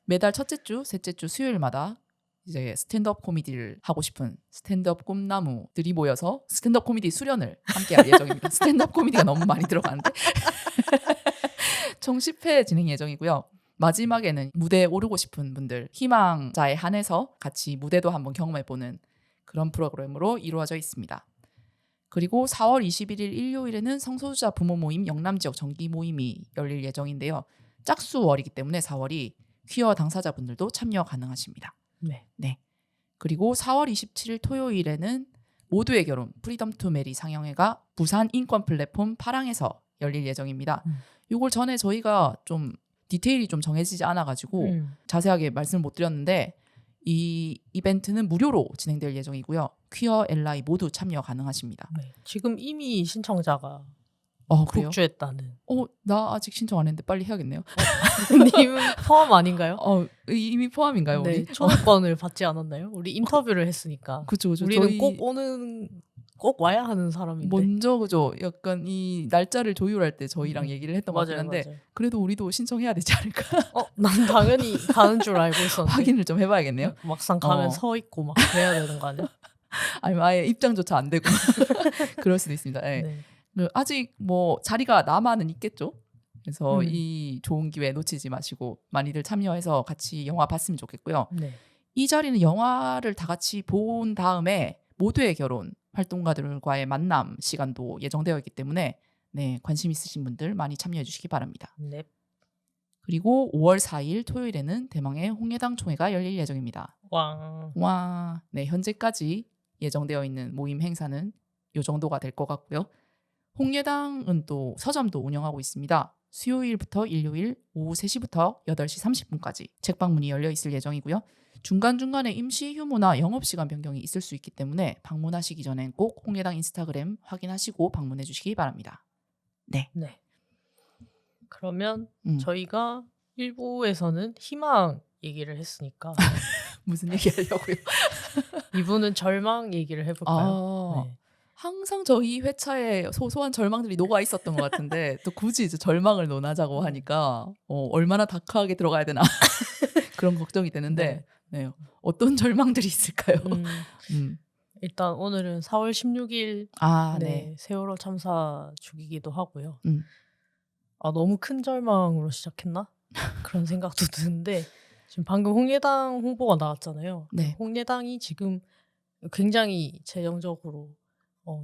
매달 첫째 주, 셋째 주 수요일마다 이제 스탠드업 코미디를 하고 싶은 스탠드업 꿈나무들이 모여서 스탠드업 코미디 수련을 함께 할 예정입니다. 스탠드업 코미디가 너무 많이 들어가는데 총 10회 진행 예정이고요. 마지막에는 무대에 오르고 싶은 분들 희망자에 한해서 같이 무대도 한번 경험해보는 그런 프로그램으로 이루어져 있습니다. 그리고 4월 21일 일요일에는 성소수자 부모 모임 영남지역 정기 모임이 열릴 예정인데요. 짝수월이기 때문에 4월이 퀴어 당사자분들도 참여 가능하십니다. 네. 그리고 4월 27일 토요일에는 모두의 결혼 프리덤 투 메리 상영회가 부산 인권 플랫폼 파랑에서 열릴 예정입니다. 이걸 전에 저희가 좀 디테일이 좀 정해지지 않아가지고 자세하게 말씀을 못 드렸는데 이 이벤트는 무료로 진행될 예정이고요. 퀴어 엘라이 모두 참여 가능하십니다.
네. 지금 이미 신청자가
그래요?
복주했다는.
나 아직 신청 안 했는데 빨리 해야겠네요.
님은 포함 아닌가요?
이미 포함인가요?
네,
우리?
초대권을 받지 않았나요? 우리 인터뷰를 했으니까.
그죠.
우리는 꼭 와야 하는 사람인데.
먼저 그죠. 약간 이 날짜를 조율할 때 저희랑 얘기를 했던 것 같은데
맞아요.
그래도 우리도 신청해야 되지 않을까?
난 당연히 가는 줄 알고 있었는데.
확인을 좀 해봐야겠네요.
막상 가면 서 있고 막 그래야 되는 거 아니야?
아니면 아예 입장조차 안 되고 그럴 수도 있습니다. 네.
네.
아직 뭐 자리가 남아는 있겠죠. 그래서 이 좋은 기회 놓치지 마시고 많이들 참여해서 같이 영화 봤으면 좋겠고요.
네.
이 자리는 영화를 다 같이 본 다음에 모두의 결혼 활동가들과의 만남 시간도 예정되어 있기 때문에 네, 관심 있으신 분들 많이 참여해 주시기 바랍니다.
네.
그리고 5월 4일 토요일에는 대망의 홍예당 총회가 열릴 예정입니다. 와. 네, 현재까지 예정되어 있는 모임 행사는 이 정도가 될 것 같고요. 홍예당은 또 서점도 운영하고 있습니다. 수요일부터 일요일 오후 3시부터 8시 30분까지 책방문이 열려 있을 예정이고요. 중간중간에 임시 휴무나 영업시간 변경이 있을 수 있기 때문에 방문하시기 전엔 꼭 홍예당 인스타그램 확인하시고 방문해 주시기 바랍니다. 네.
그러면 저희가 1부에서는 희망 얘기를 했으니까
무슨 얘기 하려고요?
2부는 절망 얘기를 해볼까요? 네.
항상 저희 회차에 소소한 절망들이 녹아 있었던 것 같은데 또 굳이 이제 절망을 논하자고 하니까 얼마나 다크하게 들어가야 되나 그런 걱정이 되는데 네. 어떤 절망들이 있을까요?
일단 오늘은 4월 16일
네.
세월호 참사 죽이기도 하고요. 너무 큰 절망으로 시작했나? 그런 생각도 드는데 지금 방금 홍예당 홍보가 나왔잖아요.
네.
홍예당이 지금 굉장히 재정적으로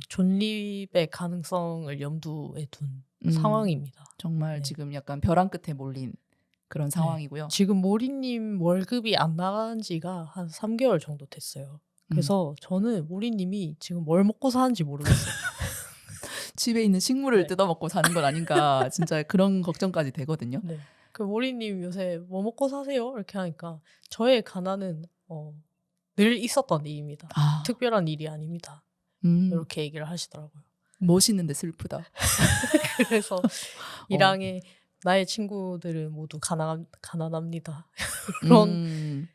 존립의 가능성을 염두에 둔 상황입니다.
정말 지금 약간 벼랑 끝에 몰린 그런 상황이고요.
지금 모리님 월급이 안 나간 지가 한 3개월 정도 됐어요. 그래서 저는 모리님이 지금 뭘 먹고 사는지 모르겠어요.
집에 있는 식물을 뜯어먹고 사는 건 아닌가 진짜 그런 걱정까지 되거든요.
네. 그 모리님 요새 뭐 먹고 사세요? 이렇게 하니까 저의 가난은 늘 있었던 일입니다. 특별한 일이 아닙니다. 이렇게 얘기를 하시더라고요.
멋있는데 슬프다.
그래서 1항에 나의 친구들은 모두 가난합니다. 그런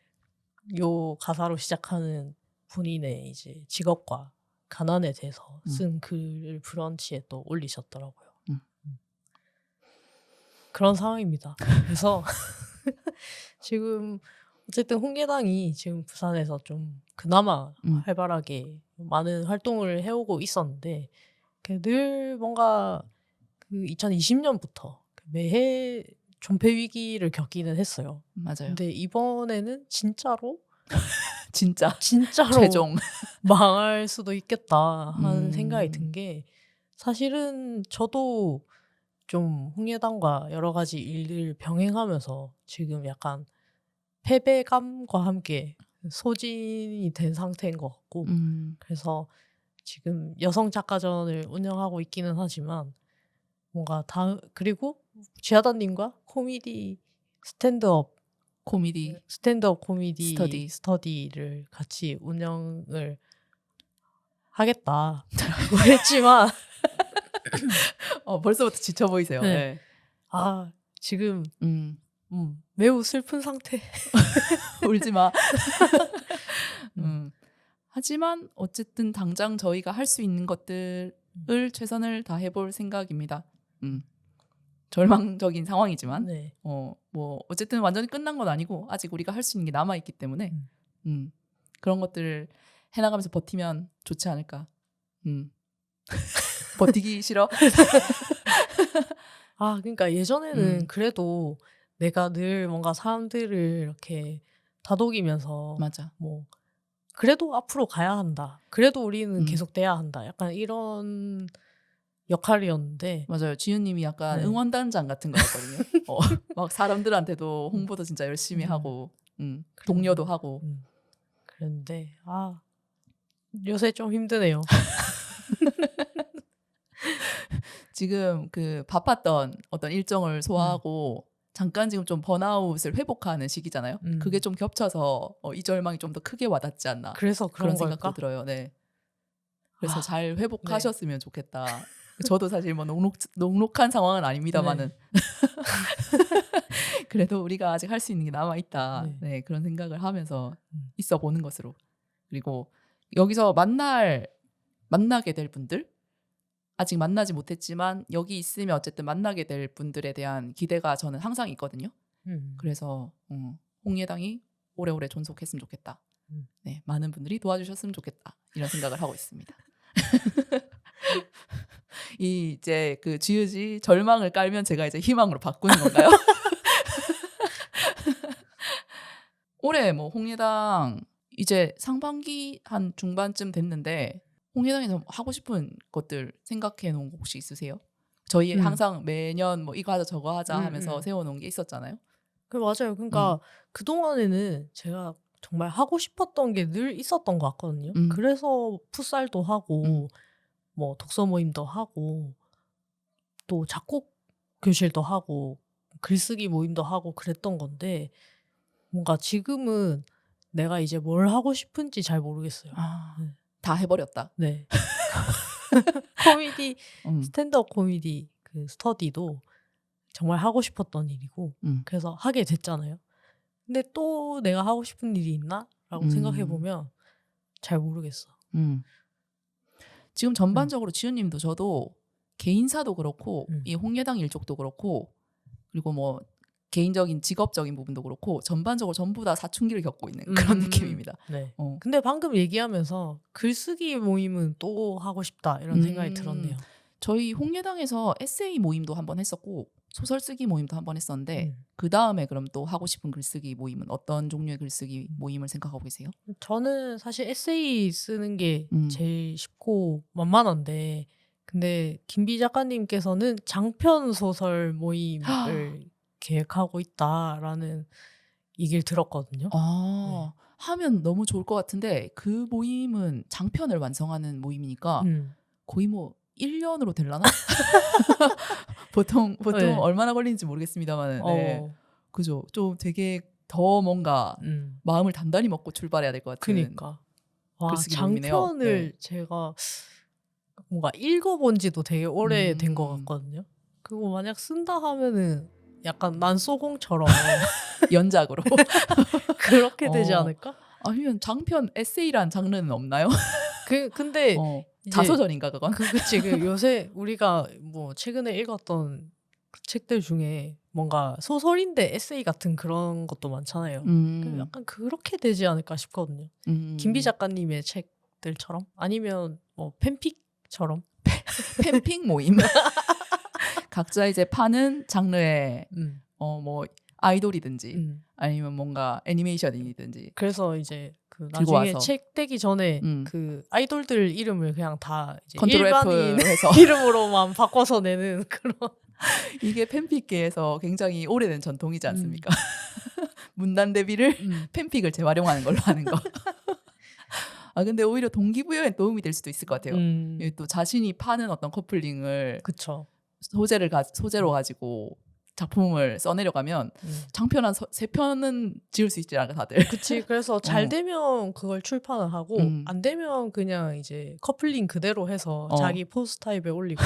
요 가사로 시작하는 본인의 이제 직업과 가난에 대해서 쓴 글을 브런치에 또 올리셨더라고요. 그런 상황입니다. 그래서 지금 어쨌든 홍예당이 지금 부산에서 좀 그나마 활발하게 많은 활동을 해오고 있었는데 늘 뭔가 그 2020년부터 매해 존폐 위기를 겪기는 했어요.
맞아요.
근데 이번에는 진짜로
진짜로
최종 망할 수도 있겠다 하는 생각이 든 게 사실은 저도 좀 홍예당과 여러 가지 일을 병행하면서 지금 약간 패배감과 함께 소진이 된 상태인 것 같고 그래서 지금 여성 작가전을 운영하고 있기는 하지만 뭔가 그리고 지하다님과 스탠드업 코미디 스터디를 같이 운영을 하겠다고 했지만
벌써부터 지쳐 보이세요.
네.
네.
지금 매우 슬픈 상태.
울지 마. 하지만 어쨌든 당장 저희가 할 수 있는 것들을 최선을 다해볼 생각입니다. 절망적인 상황이지만
네.
뭐 어쨌든 완전히 끝난 건 아니고 아직 우리가 할 수 있는 게 남아 있기 때문에 그런 것들을 해나가면서 버티면 좋지 않을까. 버티기 싫어?
그러니까 예전에는 그래도 내가 늘 뭔가 사람들을 이렇게 다독이면서
맞아.
뭐 그래도 앞으로 가야 한다. 그래도 우리는 계속 돼야 한다. 약간 이런 역할이었는데
맞아요. 지윤님이 약간
네.
응원단장 같은 거였거든요. 막 사람들한테도 홍보도 진짜 열심히 하고 동료도 하고
그런데 요새 좀 힘드네요.
지금 그 바빴던 어떤 일정을 소화하고 잠깐 지금 좀 번아웃을 회복하는 시기잖아요. 그게 좀 겹쳐서 이 절망이 좀 더 크게 와닿지 않나.
그래서
그런
걸까?
생각도 들어요. 네. 그래서 잘 회복하셨으면 좋겠다. 저도 사실 뭐 녹록한 상황은 아닙니다만은 그래도 우리가 아직 할 수 있는 게 남아 있다. 네, 그런 생각을 하면서 있어 보는 것으로. 그리고 여기서 만나게 될 분들, 아직 만나지 못했지만 여기 있으면 어쨌든 만나게 될 분들에 대한 기대가 저는 항상 있거든요. 그래서 홍예당이 오래오래 존속했으면 좋겠다. 네, 많은 분들이 도와주셨으면 좋겠다. 이런 생각을 하고 있습니다. 이제 그 지읒이 절망을 깔면 제가 이제 희망으로 바꾸는 건가요? 올해 뭐 홍예당 이제 상반기 한 중반쯤 됐는데 홍예당에서 하고 싶은 것들 생각해 놓은 거 혹시 있으세요? 저희 항상 매년 뭐 이거 하자 저거 하자 하면서 세워놓은 게 있었잖아요.
맞아요. 그러니까 그동안에는 제가 정말 하고 싶었던 게 늘 있었던 것 같거든요. 그래서 풋살도 하고 뭐 독서 모임도 하고 또 작곡 교실도 하고 글쓰기 모임도 하고 그랬던 건데 뭔가 지금은 내가 이제 뭘 하고 싶은지 잘 모르겠어요.
다 해버렸다.
네. 코미디 스탠드업 코미디 그 스터디도 정말 하고 싶었던 일이고 그래서 하게 됐잖아요. 근데 또 내가 하고 싶은 일이 있나? 라고 생각해보면 잘 모르겠어.
지금 전반적으로 지윤님도 저도 개인사도 그렇고 이 홍예당 일족도 그렇고 그리고 뭐 개인적인 직업적인 부분도 그렇고 전반적으로 전부 다 사춘기를 겪고 있는 그런 느낌입니다.
네. 근데 방금 얘기하면서 글쓰기 모임은 또 하고 싶다 이런 생각이 들었네요.
저희 홍예당에서 에세이 모임도 한번 했었고 소설 쓰기 모임도 한번 했었는데 그 다음에 그럼 또 하고 싶은 글쓰기 모임은 어떤 종류의 글쓰기 모임을 생각하고 계세요?
저는 사실 에세이 쓰는 게 제일 쉽고 만만한데 근데 김비 작가님께서는 장편 소설 모임을 계획하고 있다라는 얘기를 들었거든요.
하면 너무 좋을 것 같은데 그 모임은 장편을 완성하는 모임이니까 거의 뭐 1년으로 되려나? 보통
네.
얼마나 걸리는지 모르겠습니다만 그죠? 좀 되게 더 뭔가 마음을 단단히 먹고 출발해야 될 것 같은
그러니까
글쓰기 모임이네요.
장편을 제가 뭔가 읽어본 지도 되게 오래된 것 같거든요. 그리고 만약 쓴다 하면은 약간 난소공처럼
연작으로
그렇게 되지 않을까?
아니면 장편 에세이란 장르는 없나요?
근데
자서전인가 그건?
그치. 요새 우리가 뭐 최근에 읽었던 책들 중에 뭔가 소설인데 에세이 같은 그런 것도 많잖아요. 약간 그렇게 되지 않을까 싶거든요. 김비 작가님의 책들처럼 아니면 뭐 팬픽처럼
팬픽 모임. 각자 이제 파는 장르의 뭐 아이돌이든지 아니면 뭔가 애니메이션이든지.
그래서 이제 그 나중에 책 떼기 전에 그 아이돌들 이름을 그냥 다 이제 일반인 해서 이름으로만 바꿔서 내는 그런.
이게 팬픽계에서 굉장히 오래된 전통이지 않습니까? 문단 대비를 팬픽을 재활용하는 걸로 하는 거. 아 근데 오히려 동기부여에 도움이 될 수도 있을 것 같아요. 또 자신이 파는 어떤 커플링을
그쵸.
소재로 가지고 작품을 써내려가면 장편 한 3편은 지을 수 있지 않을까 다들.
그치. 그래서 잘 되면 그걸 출판을 하고 안 되면 그냥 이제 커플링 그대로 해서 자기 포스트 타입에 올리고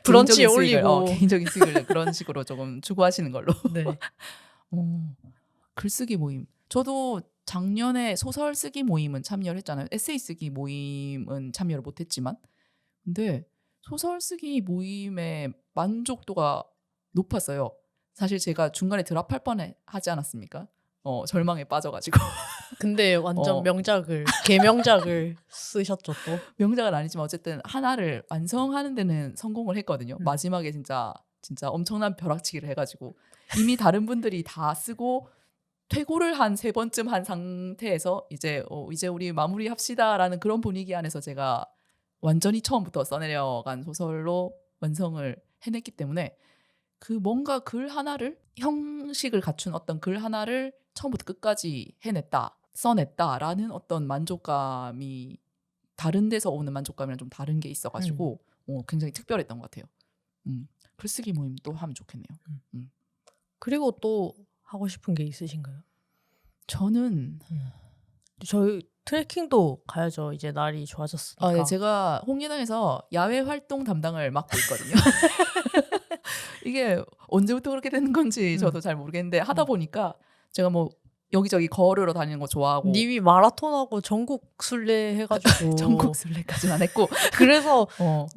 브런치에 올리고
개인적인 수익을 그런 식으로 조금 추구하시는 걸로.
네.
글쓰기 모임. 저도 작년에 소설 쓰기 모임은 참여를 했잖아요. 에세이 쓰기 모임은 참여를 못했지만 근데 소설 쓰기 모임의 만족도가 높았어요. 사실 제가 중간에 드랍할 뻔 하지 않았습니까? 절망에 빠져가지고.
근데 완전 명작을 개명작을 쓰셨죠 또.
명작은 아니지만 어쨌든 하나를 완성하는 데는 성공을 했거든요. 마지막에 진짜 엄청난 벼락치기를 해가지고 이미 다른 분들이 다 쓰고 퇴고를 한 3번쯤 한 상태에서 이제 우리 마무리합시다라는 그런 분위기 안에서 제가 완전히 처음부터 써내려간 소설로 완성을 해냈기 때문에 그 뭔가 글 하나를 형식을 갖춘 어떤 글 하나를 처음부터 끝까지 써냈다라는 어떤 만족감이 다른 데서 오는 만족감이랑 좀 다른 게 있어가지고 굉장히 특별했던 것 같아요. 글쓰기 모임 또 하면 좋겠네요.
그리고 또 하고 싶은 게 있으신가요?
저는
저희 트레킹도 가야죠. 이제 날이 좋아졌으니까.
네, 제가 홍예당에서 야외 활동 담당을 맡고 있거든요. 이게 언제부터 그렇게 되는 건지 저도 잘 모르겠는데 하다 보니까 제가 뭐 여기저기 걸으러 다니는 거 좋아하고
님이 마라톤하고 전국 순례 해가지고
전국 순례까지는 안 했고
그래서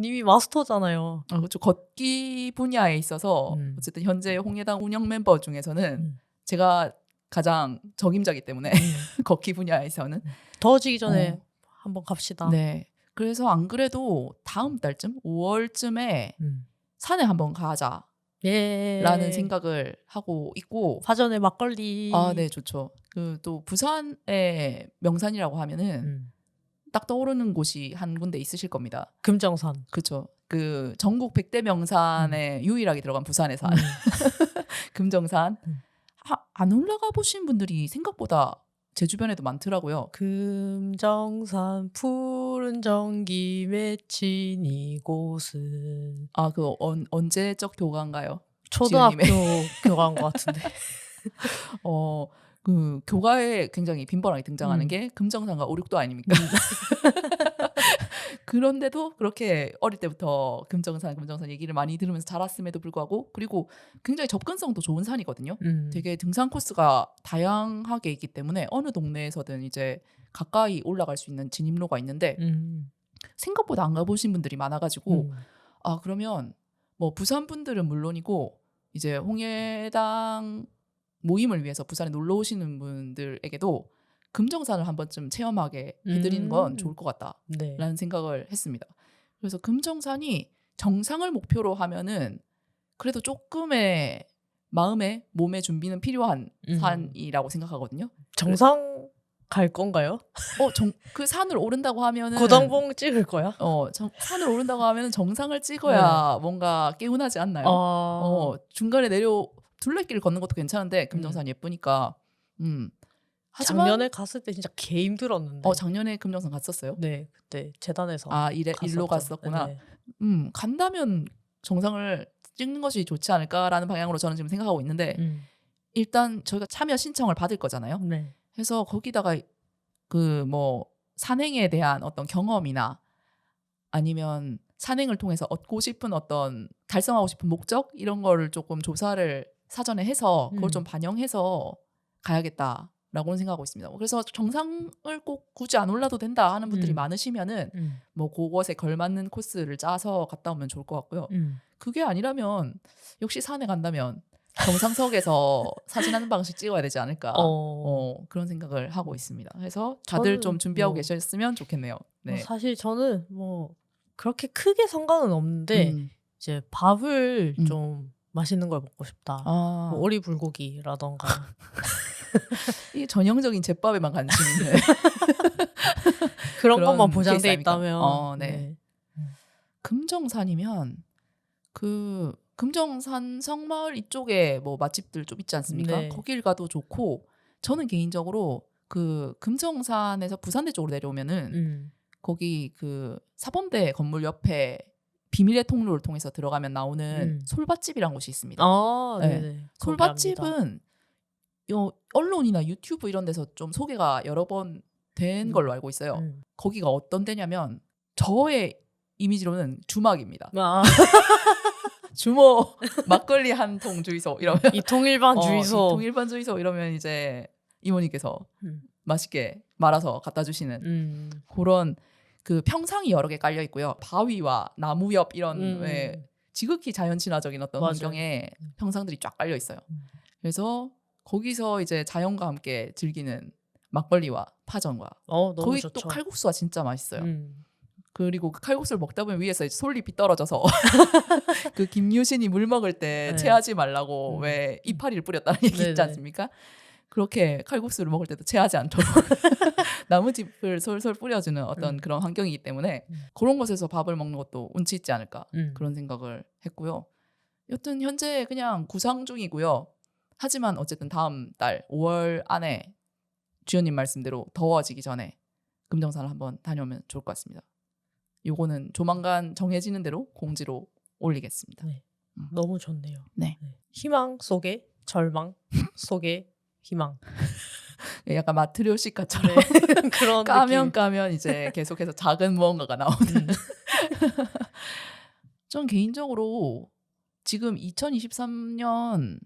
님이 마스터잖아요.
그렇죠. 걷기 분야에 있어서 어쨌든 현재 홍예당 운영 멤버 중에서는 제가 가장 적임자이기 때문에 걷기 분야에서는
더워지기 전에 한번 갑시다.
네. 그래서 안 그래도 다음 달쯤 5월쯤에 산에 한번 가자. 라는 생각을 하고 있고
사전에 막걸리.
네, 좋죠. 그 또 부산의 명산이라고 하면은 딱 떠오르는 곳이 한 군데 있으실 겁니다.
금정산.
그렇죠. 그 전국 100대 명산에 유일하게 들어간 부산의 산. 금정산. 안 올라가 보신 분들이 생각보다 제 주변에도 많더라고요.
금정산 푸른 전기 맺힌 이곳은
그 언제적 교가인가요?
초등학교 교가인 것 같은데.
그 교가에 굉장히 빈번하게 등장하는 게 금정산과 오륙도 아닙니까? 그런데도 그렇게 어릴 때부터 금정산 얘기를 많이 들으면서 자랐음에도 불구하고 그리고 굉장히 접근성도 좋은 산이거든요. 되게 등산 코스가 다양하게 있기 때문에 어느 동네에서든 이제 가까이 올라갈 수 있는 진입로가 있는데 생각보다 안 가보신 분들이 많아가지고 그러면 뭐 부산 분들은 물론이고 이제 홍예당 모임을 위해서 부산에 놀러 오시는 분들에게도 금정산을 한 번쯤 체험하게 해드리는 건 좋을 것 같다라는 생각을 했습니다. 그래서 금정산이 정상을 목표로 하면은 그래도 조금의 마음에 몸의 준비는 필요한 산이라고 생각하거든요.
정상 갈 건가요?
그 산을 오른다고 하면은
고당봉 찍을 거야?
산을 오른다고 하면은 정상을 찍어야 뭔가 개운하지 않나요? 중간에 둘레길을 걷는 것도 괜찮은데 금정산 예쁘니까. 하지만
작년에 갔을 때 진짜 개 힘들었는데.
작년에 금정산 갔었어요?
네, 그때 재단에서.
일로 갔었구나.
네.
간다면 정상을 찍는 것이 좋지 않을까라는 방향으로 저는 지금 생각하고 있는데 일단 저희가 참여 신청을 받을 거잖아요.
네.
그래서 거기다가 그 뭐 산행에 대한 어떤 경험이나 아니면 산행을 통해서 얻고 싶은 어떤 달성하고 싶은 목적 이런 거를 조금 조사를 사전에 해서 그걸 좀 반영해서 가야겠다라고는 생각하고 있습니다. 그래서 정상을 꼭 굳이 안 올라도 된다 하는 분들이 많으시면은 뭐 그것에 걸맞는 코스를 짜서 갔다 오면 좋을 것 같고요. 그게 아니라면 역시 산에 간다면 정상석에서 사진 한 방씩 찍어야 되지 않을까 그런 생각을 하고 있습니다. 그래서 다들 좀 준비하고 계셨으면 좋겠네요. 네.
사실 저는 뭐 그렇게 크게 상관은 없는데 이제 밥을 좀 맛있는 걸 먹고 싶다. 뭐 오리 불고기라던가.
이 전형적인 제밥에만 관심 있는
그런 것만 보장돼 있다면.
네. 금정산이면 그 금정산 성마을 이쪽에 뭐 맛집들 좀 있지 않습니까?
네.
거길 가도 좋고 저는 개인적으로 그 금정산에서 부산대 쪽으로 내려오면은 거기 그 사범대 건물 옆에 비밀의 통로를 통해서 들어가면 나오는 솔밭집이란 곳이 있습니다.
네.
솔밭집은 언론이나 유튜브 이런 데서 좀 소개가 여러 번 된 걸로 알고 있어요. 거기가 어떤 데냐면 저의 이미지로는 주막입니다. 주모 막걸리 한 통 주이소 이러면
이통일반 주이소.
이통일반 주이소 이러면 이제 이모님께서 맛있게 말아서 갖다 주시는 그런 그 평상이 여러 개 깔려 있고요. 바위와 나무 옆 이런 지극히 자연 친화적인 어떤
맞아요.
환경에 평상들이 쫙 깔려 있어요. 그래서 거기서 이제 자연과 함께 즐기는 막걸리와 파전과
너무
거기
좋죠.
또 칼국수가 진짜 맛있어요. 그리고 그 칼국수를 먹다 보면 위에서 솔잎이 떨어져서 그 김유신이 물 먹을 때 체하지 말라고 왜 이파리를 뿌렸다는 얘기 있지 않습니까? 그렇게 칼국수를 먹을 때도 체하지 않도록 나무즙을 솔솔 뿌려주는 어떤 그런 환경이기 때문에 그런 곳에서 밥을 먹는 것도 운치 있지 않을까 그런 생각을 했고요. 여튼 현재 그냥 구상 중이고요. 하지만 어쨌든 다음 달 5월 안에 주연님 말씀대로 더워지기 전에 금정산을 한번 다녀오면 좋을 것 같습니다. 요거는 조만간 정해지는 대로 공지로 올리겠습니다.
네. 너무 좋네요.
네.
희망 속에 절망 속에 희망.
약간 마트리오시카처럼
그런
까면 이제 계속해서 작은 무언가가 나오는. 전 개인적으로 지금 2023년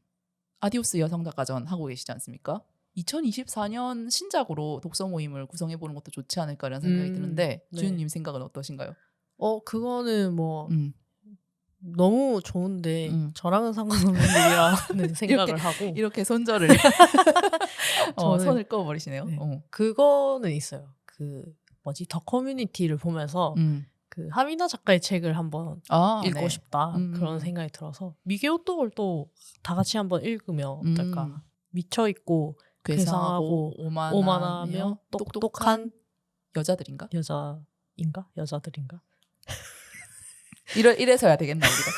아디오스 여성작가전 하고 계시지 않습니까? 2024년 신작으로 독서 모임을 구성해보는 것도 좋지 않을까라는 생각이 드는데 주연님 생각은 어떠신가요?
그거는 뭐 너무 좋은데 저랑은 상관없는 일이라는 생각을 하고
이렇게 손절을 선을 꺼버리시네요.
네. 그거는 있어요. 그 뭐지 더 커뮤니티를 보면서 그 하미나 작가의 책을 한번 읽고 싶다 그런 생각이 들어서 미개오똑을 또 다 같이 한번 읽으면 어떨까? 미쳐 있고 괴상하고 오만하며 똑똑한
여자들인가?
여자들인가?
이래서야 되겠나 우리가.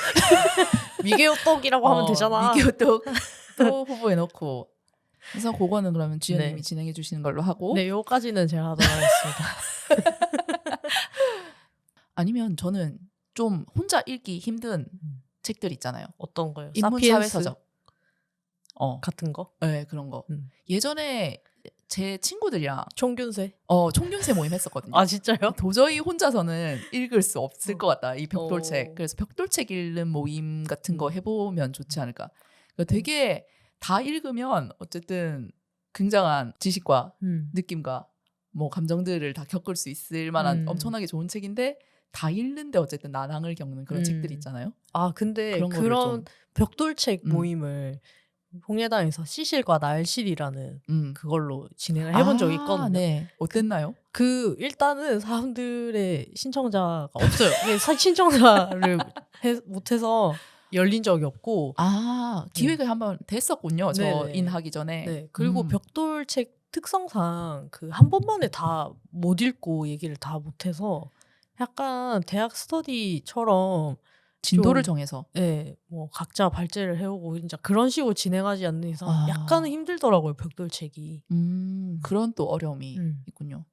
미개오똑이라고 하면 되잖아.
미개오똑 또 후보에 넣고. 그래서 그거는 그러면 주연님이 진행해 주시는 걸로 하고.
네, 요까지는 제가 하도록 하겠습니다.
아니면 저는 좀 혼자 읽기 힘든 책들 있잖아요.
어떤 거요?
인문 사회 서적
같은 거?
네, 그런 거. 예전에 제 친구들이랑
총균세
모임 했었거든요.
아 진짜요?
도저히 혼자서는 읽을 수 없을 것 같다. 이 벽돌책. 그래서 벽돌책 읽는 모임 같은 거 해보면 좋지 않을까. 그러니까 되게 다 읽으면 어쨌든 굉장한 지식과 느낌과 뭐 감정들을 다 겪을 수 있을 만한 엄청나게 좋은 책인데 다 읽는데 어쨌든 난항을 겪는 그런 책들 있잖아요.
아 근데 그런 벽돌책 모임을 홍예당에서 시실과 날실이라는 그걸로 진행을 해본 적이 있거든요.
네. 어땠나요?
일단은 사람들의 신청자가 없어요. 신청자를 못해서 열린 적이 없고.
기획을 한번 됐었군요. 저 인하기 전에.
네. 그리고 벽돌책 특성상 그 한 번만에 다 못 읽고 얘기를 다 못해서 약간 대학 스터디처럼
진도를 정해서
뭐 각자 발제를 해오고 진짜 그런 식으로 진행하지 않는 이상 약간은 힘들더라고요 벽돌책이.
그런 또 어려움이 있군요.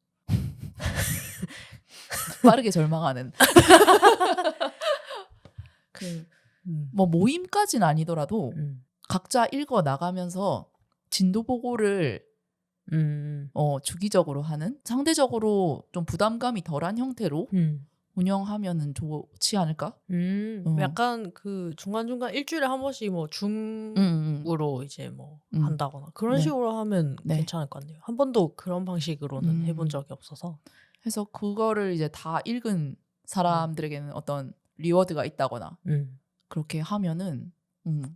빠르게 절망하는. 뭐 모임까지는 아니더라도 각자 읽어 나가면서 진도 보고를 주기적으로 하는 상대적으로 좀 부담감이 덜한 형태로 운영하면은 좋지 않을까?
약간 그 중간중간 일주일에 한 번씩 뭐 줌으로 이제 뭐 한다거나 그런 식으로 하면 괜찮을 것 같네요. 한 번도 그런 방식으로는 해본 적이 없어서.
그래서 그거를 이제 다 읽은 사람들에게는 어떤 리워드가 있다거나 그렇게 하면은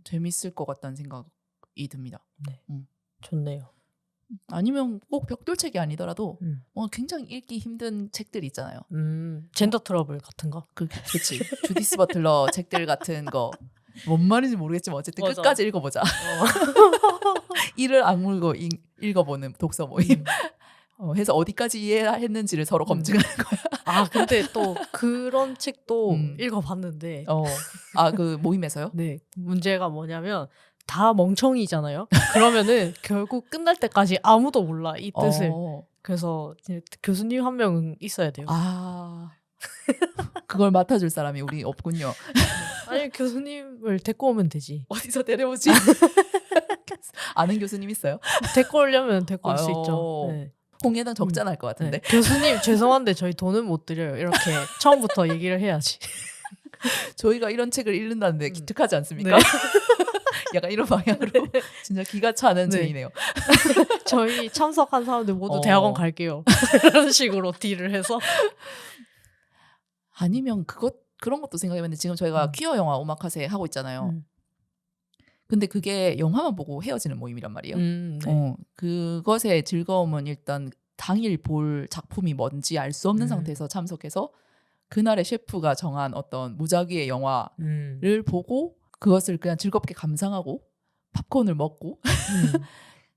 재밌을 것 같다는 생각이 듭니다.
네. 좋네요.
아니면 꼭 벽돌책이 아니더라도 굉장히 읽기 힘든 책들 있잖아요.
젠더 트러블 같은 거.
그치. 주디스 버틀러 책들 같은 거. 뭔 말인지 모르겠지만 어쨌든
맞아.
끝까지 읽어보자. 이를 악물고 읽어보는 독서 모임. 해서 어디까지 이해했는지를 서로 검증하는 거야.
아 근데 또 그런 책도 읽어봤는데.
그 모임에서요?
네. 문제가 뭐냐면 다 멍청이잖아요. 그러면은 결국 끝날 때까지 아무도 몰라 이 뜻을. 그래서 교수님 한 명은 있어야 돼요.
그걸 맡아줄 사람이 우리 없군요.
아니 교수님을 데리고 오면 되지.
어디서 데려오지? 아는 교수님 있어요?
데리고 오려면 데리고 올 수 있죠. 네.
홍예당 적잖할 것 같은데.
네. 교수님 죄송한데 저희 돈은 못 드려요. 이렇게 처음부터 얘기를 해야지.
저희가 이런 책을 읽는다는데 기특하지 않습니까?
네.
약간 이런 방향으로 진짜 기가 차는 제이네요.
저희 참석한 사람들 모두 대학원 갈게요. 이런 식으로 딜을 해서.
아니면 그런 것도 생각해봤는데 지금 저희가 퀴어 영화 오마카세 하고 있잖아요. 근데 그게 영화만 보고 헤어지는 모임이란 말이에요.
네.
그것의 즐거움은 일단 당일 볼 작품이 뭔지 알 수 없는 상태에서 참석해서 그날의 셰프가 정한 어떤 무작위의 영화를 보고 그것을 그냥 즐겁게 감상하고 팝콘을 먹고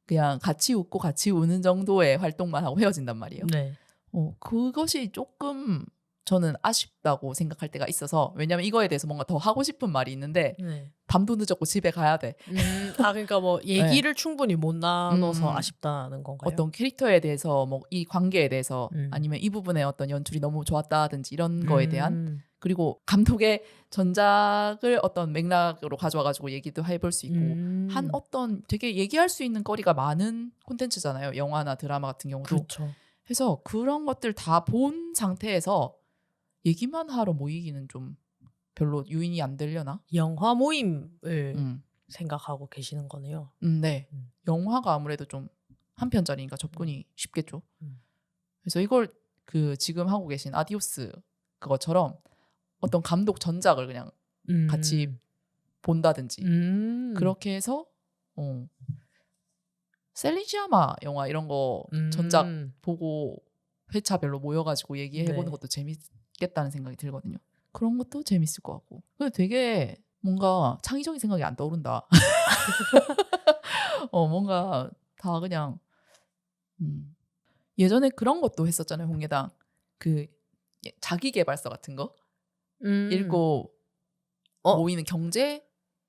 그냥 같이 웃고 같이 우는 정도의 활동만 하고 헤어진단 말이에요.
네.
그것이 조금 저는 아쉽다고 생각할 때가 있어서 왜냐면 이거에 대해서 뭔가 더 하고 싶은 말이 있는데 밤도 늦었고 집에 가야 돼.
그러니까 뭐 얘기를 충분히 못 나눠서 아쉽다는 건가요?
어떤 캐릭터에 대해서 뭐 이 관계에 대해서 아니면 이 부분의 어떤 연출이 너무 좋았다든지 이런 거에 대한 그리고 감독의 전작을 어떤 맥락으로 가져와가지고 얘기도 해볼 수 있고 한 어떤 되게 얘기할 수 있는 거리가 많은 콘텐츠잖아요. 영화나 드라마 같은 경우도.
그렇죠.
그래서 그런 것들 다 본 상태에서 얘기만 하러 모이기는 좀 별로 유인이 안 되려나?
영화 모임을 생각하고 계시는 거네요.
네. 영화가 아무래도 좀 한 편짜리니까 접근이 쉽겠죠. 그래서 이걸 지금 하고 계신 아디오스 그것처럼 어떤 감독 전작을 그냥 같이 본다든지 그렇게 해서 셀리시아마 영화 이런 거 전작 보고 회차별로 모여가지고 얘기해보는 것도 재밌겠다는 생각이 들거든요. 그런 것도 재밌을 것 같고. 근데 되게 뭔가 창의적인 생각이 안 떠오른다. 뭔가 다 그냥 예전에 그런 것도 했었잖아요. 홍예당 자기계발서 같은 거 읽고 모이는 경제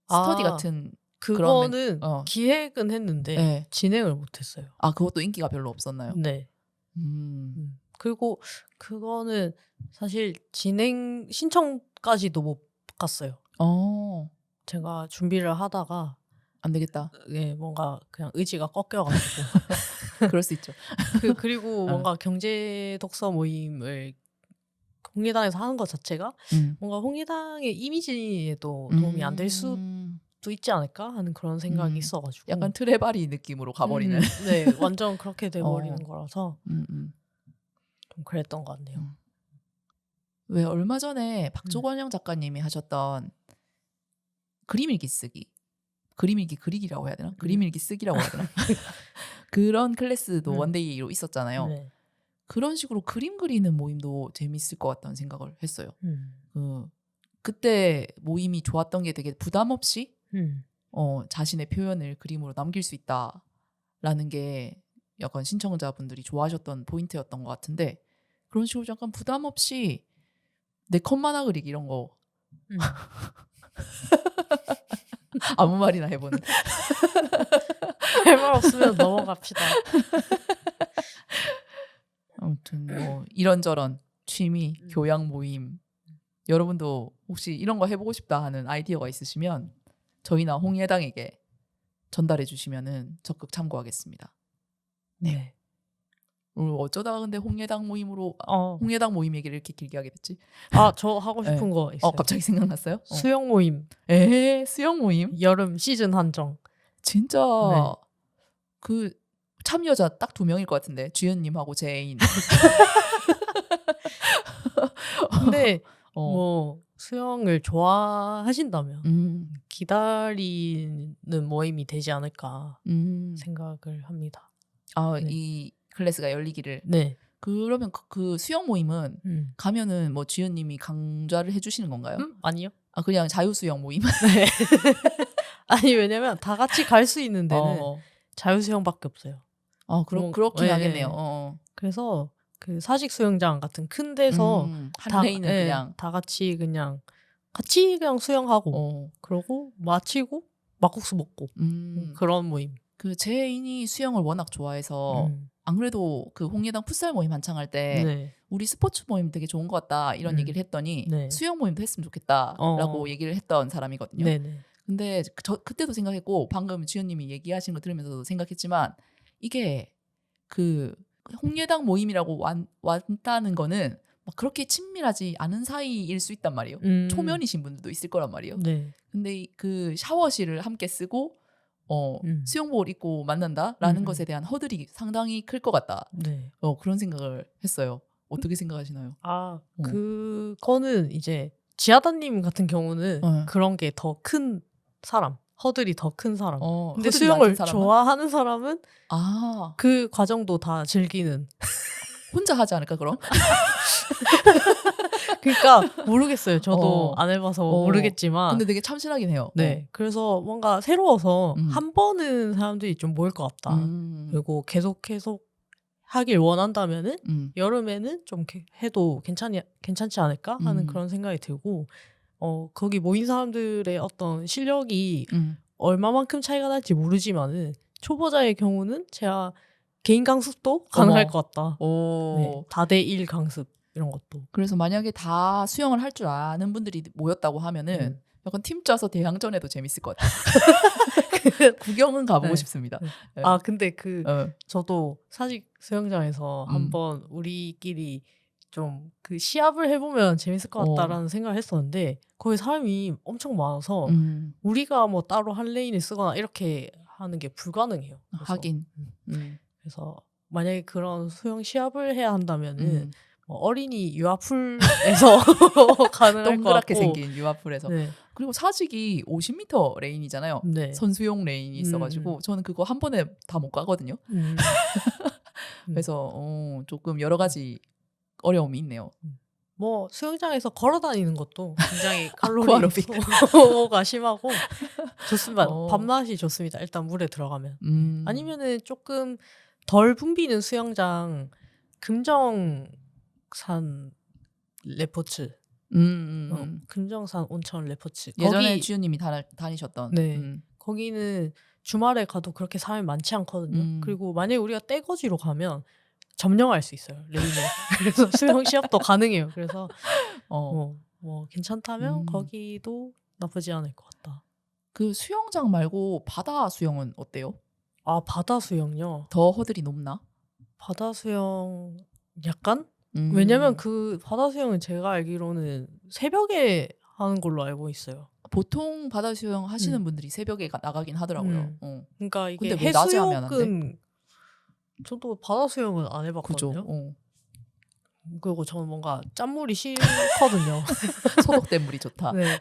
스터디 같은
그거는 기획은 했는데 진행을 못했어요.
그것도 인기가 별로 없었나요?
네. 그리고 그거는 사실 진행 신청까지도 못 갔어요. 제가 준비를 하다가
안 되겠다.
뭔가 그냥 의지가 꺾여가지고.
그럴 수 있죠.
그리고 뭔가 경제 독서 모임을 홍예당에서 하는 것 자체가 뭔가 홍예당의 이미지에도 도움이 안 될 수도 있지 않을까 하는 그런 생각이 있어가지고
약간 트레바리 느낌으로 가버리는
네 완전 그렇게 돼버리는 거라서 좀 그랬던 것 같네요.
왜 얼마 전에 박조권영 작가님이 하셨던 그림 일기 쓰기 그림 일기 그리기라고 해야 되나? 그림 일기 쓰기라고 해야 되나? 그런 클래스도 원데이로 있었잖아요. 네. 그런 식으로 그림 그리는 모임도 재밌을 것 같다는 생각을 했어요. 그때 모임이 좋았던 게 되게 부담 없이 자신의 표현을 그림으로 남길 수 있다라는 게 약간 신청자분들이 좋아하셨던 포인트였던 것 같은데 그런 식으로 약간 부담 없이 내 컷 만화 그리기 이런 거 아무 말이나 해보는
할 말 없으면 넘어갑시다.
아무튼 뭐 이런저런 취미, 교양 모임 여러분도 혹시 이런 거 해보고 싶다 하는 아이디어가 있으시면 저희나 홍예당에게 전달해 주시면은 적극 참고하겠습니다. 네. 오늘 어쩌다가 근데 홍예당 모임으로 홍예당 모임 얘기를 이렇게 길게 하게 됐지?
저 하고 싶은 거 있어요.
갑자기 생각났어요?
수영 모임.
수영 모임?
여름 시즌 한정.
진짜 그 참여자 딱 2명일 것 같은데 주연님하고 제 애인.
근데 뭐 수영을 좋아하신다면 기다리는 모임이 되지 않을까 생각을 합니다.
아,
네.
이 클래스가 열리기를.
네.
그러면 그 수영 모임은 가면은 뭐 지연님이 강좌를 해주시는 건가요?
아니요.
아, 그냥 자유수영 모임?
네. 아니 왜냐면 다 같이 갈 수 있는 데는 자유수영밖에 없어요.
그렇긴
네.
하겠네요.
그래서 그 사직 수영장 같은 큰 데서
한 레인은 그냥
다 같이 그냥 수영하고 그러고 마치고 막국수 먹고 그런 모임.
그 제 애인이 수영을 워낙 좋아해서 안 그래도 그 홍예당 풋살 모임 한창 할 때 우리 스포츠 모임 되게 좋은 것 같다 이런 얘기를 했더니 수영 모임도 했으면 좋겠다라고 얘기를 했던 사람이거든요. 근데 그때도 생각했고 방금 지연님이 얘기하신 거 들으면서도 생각했지만 이게 그 홍예당 모임이라고 왔다는 거는 막 그렇게 친밀하지 않은 사이일 수 있단 말이에요. 초면이신 분들도 있을 거란 말이에요. 근데 그 샤워실을 함께 쓰고 수영복을 입고 만난다라는 것에 대한 허들이 상당히 클 것 같다. 그런 생각을 했어요. 어떻게 생각하시나요?
그거는 이제 지하다님 같은 경우는 그런 게 더 큰 사람, 허들이 더 큰 사람. 근데 수영을 좋아하는 사람은 그 과정도 다 즐기는.
혼자 하지 않을까 그럼?
그러니까 모르겠어요. 저도 안 해봐서 모르겠지만.
근데 되게 참신하긴 해요.
네, 그래서 뭔가 새로워서 한 번은 사람들이 좀 모일 것 같다. 그리고 계속 하길 원한다면은 여름에는 좀 해도 괜찮지 않을까 하는 그런 생각이 들고 거기 모인 사람들의 어떤 실력이 얼마만큼 차이가 날지 모르지만은 초보자의 경우는 제가 개인 강습도 가능할 것 같다. 네, 다대1 강습 이런 것도.
그래서 만약에 다 수영을 할 줄 아는 분들이 모였다고 하면은 약간 팀 짜서 대항전해도 재밌을 것 같아요. 구경은 가보고 싶습니다. 네.
근데 저도 사직 수영장에서 한번 우리끼리 좀 그 시합을 해보면 재밌을 것 같다라는 생각을 했었는데 거기 사람이 엄청 많아서 우리가 뭐 따로 한 레인을 쓰거나 이렇게 하는 게 불가능해요. 그래서.
하긴.
그래서 만약에 그런 수영 시합을 해야 한다면은 어린이 유아풀에서 가능할 것
동그랗게
같고.
생긴 유아풀에서. 그리고 사직이 50m 레인이잖아요. 선수용 레인이 있어가지고 저는 그거 한 번에 다 못 가거든요. 그래서 조금 여러 가지 어려움이 있네요.
뭐 수영장에서 걸어 다니는 것도 굉장히 칼로리 소모가 심하고 좋습니다. 밥맛이 좋습니다. 일단 물에 들어가면. 아니면은 조금 덜 붐비는 수영장 금정산 레포츠. 금정산 온천 레포츠.
예전에
거기,
지우님이 다니셨던.
거기는 주말에 가도 그렇게 사람이 많지 않거든요. 그리고 만약에 우리가 떼거지로 가면 점령할 수 있어요, 레인을. 그래서 수영 시합도 가능해요. 그래서 뭐 괜찮다면 거기도 나쁘지 않을 것 같다.
그 수영장 말고 바다 수영은 어때요?
바다 수영요?
더 허들이 높나?
바다 수영 약간? 왜냐면 그 바다 수영은 제가 알기로는 새벽에 하는 걸로 알고 있어요.
보통 바다 수영 하시는 분들이 새벽에 나가긴 하더라고요.
그러니까 이게
근데 왜 낮에 하면 안 돼?
해수욕은 저도 바다 수영은 안 해봤거든요.
그죠?
그리고 저는 뭔가 짠물이 싫거든요.
소독된 물이 좋다.
네.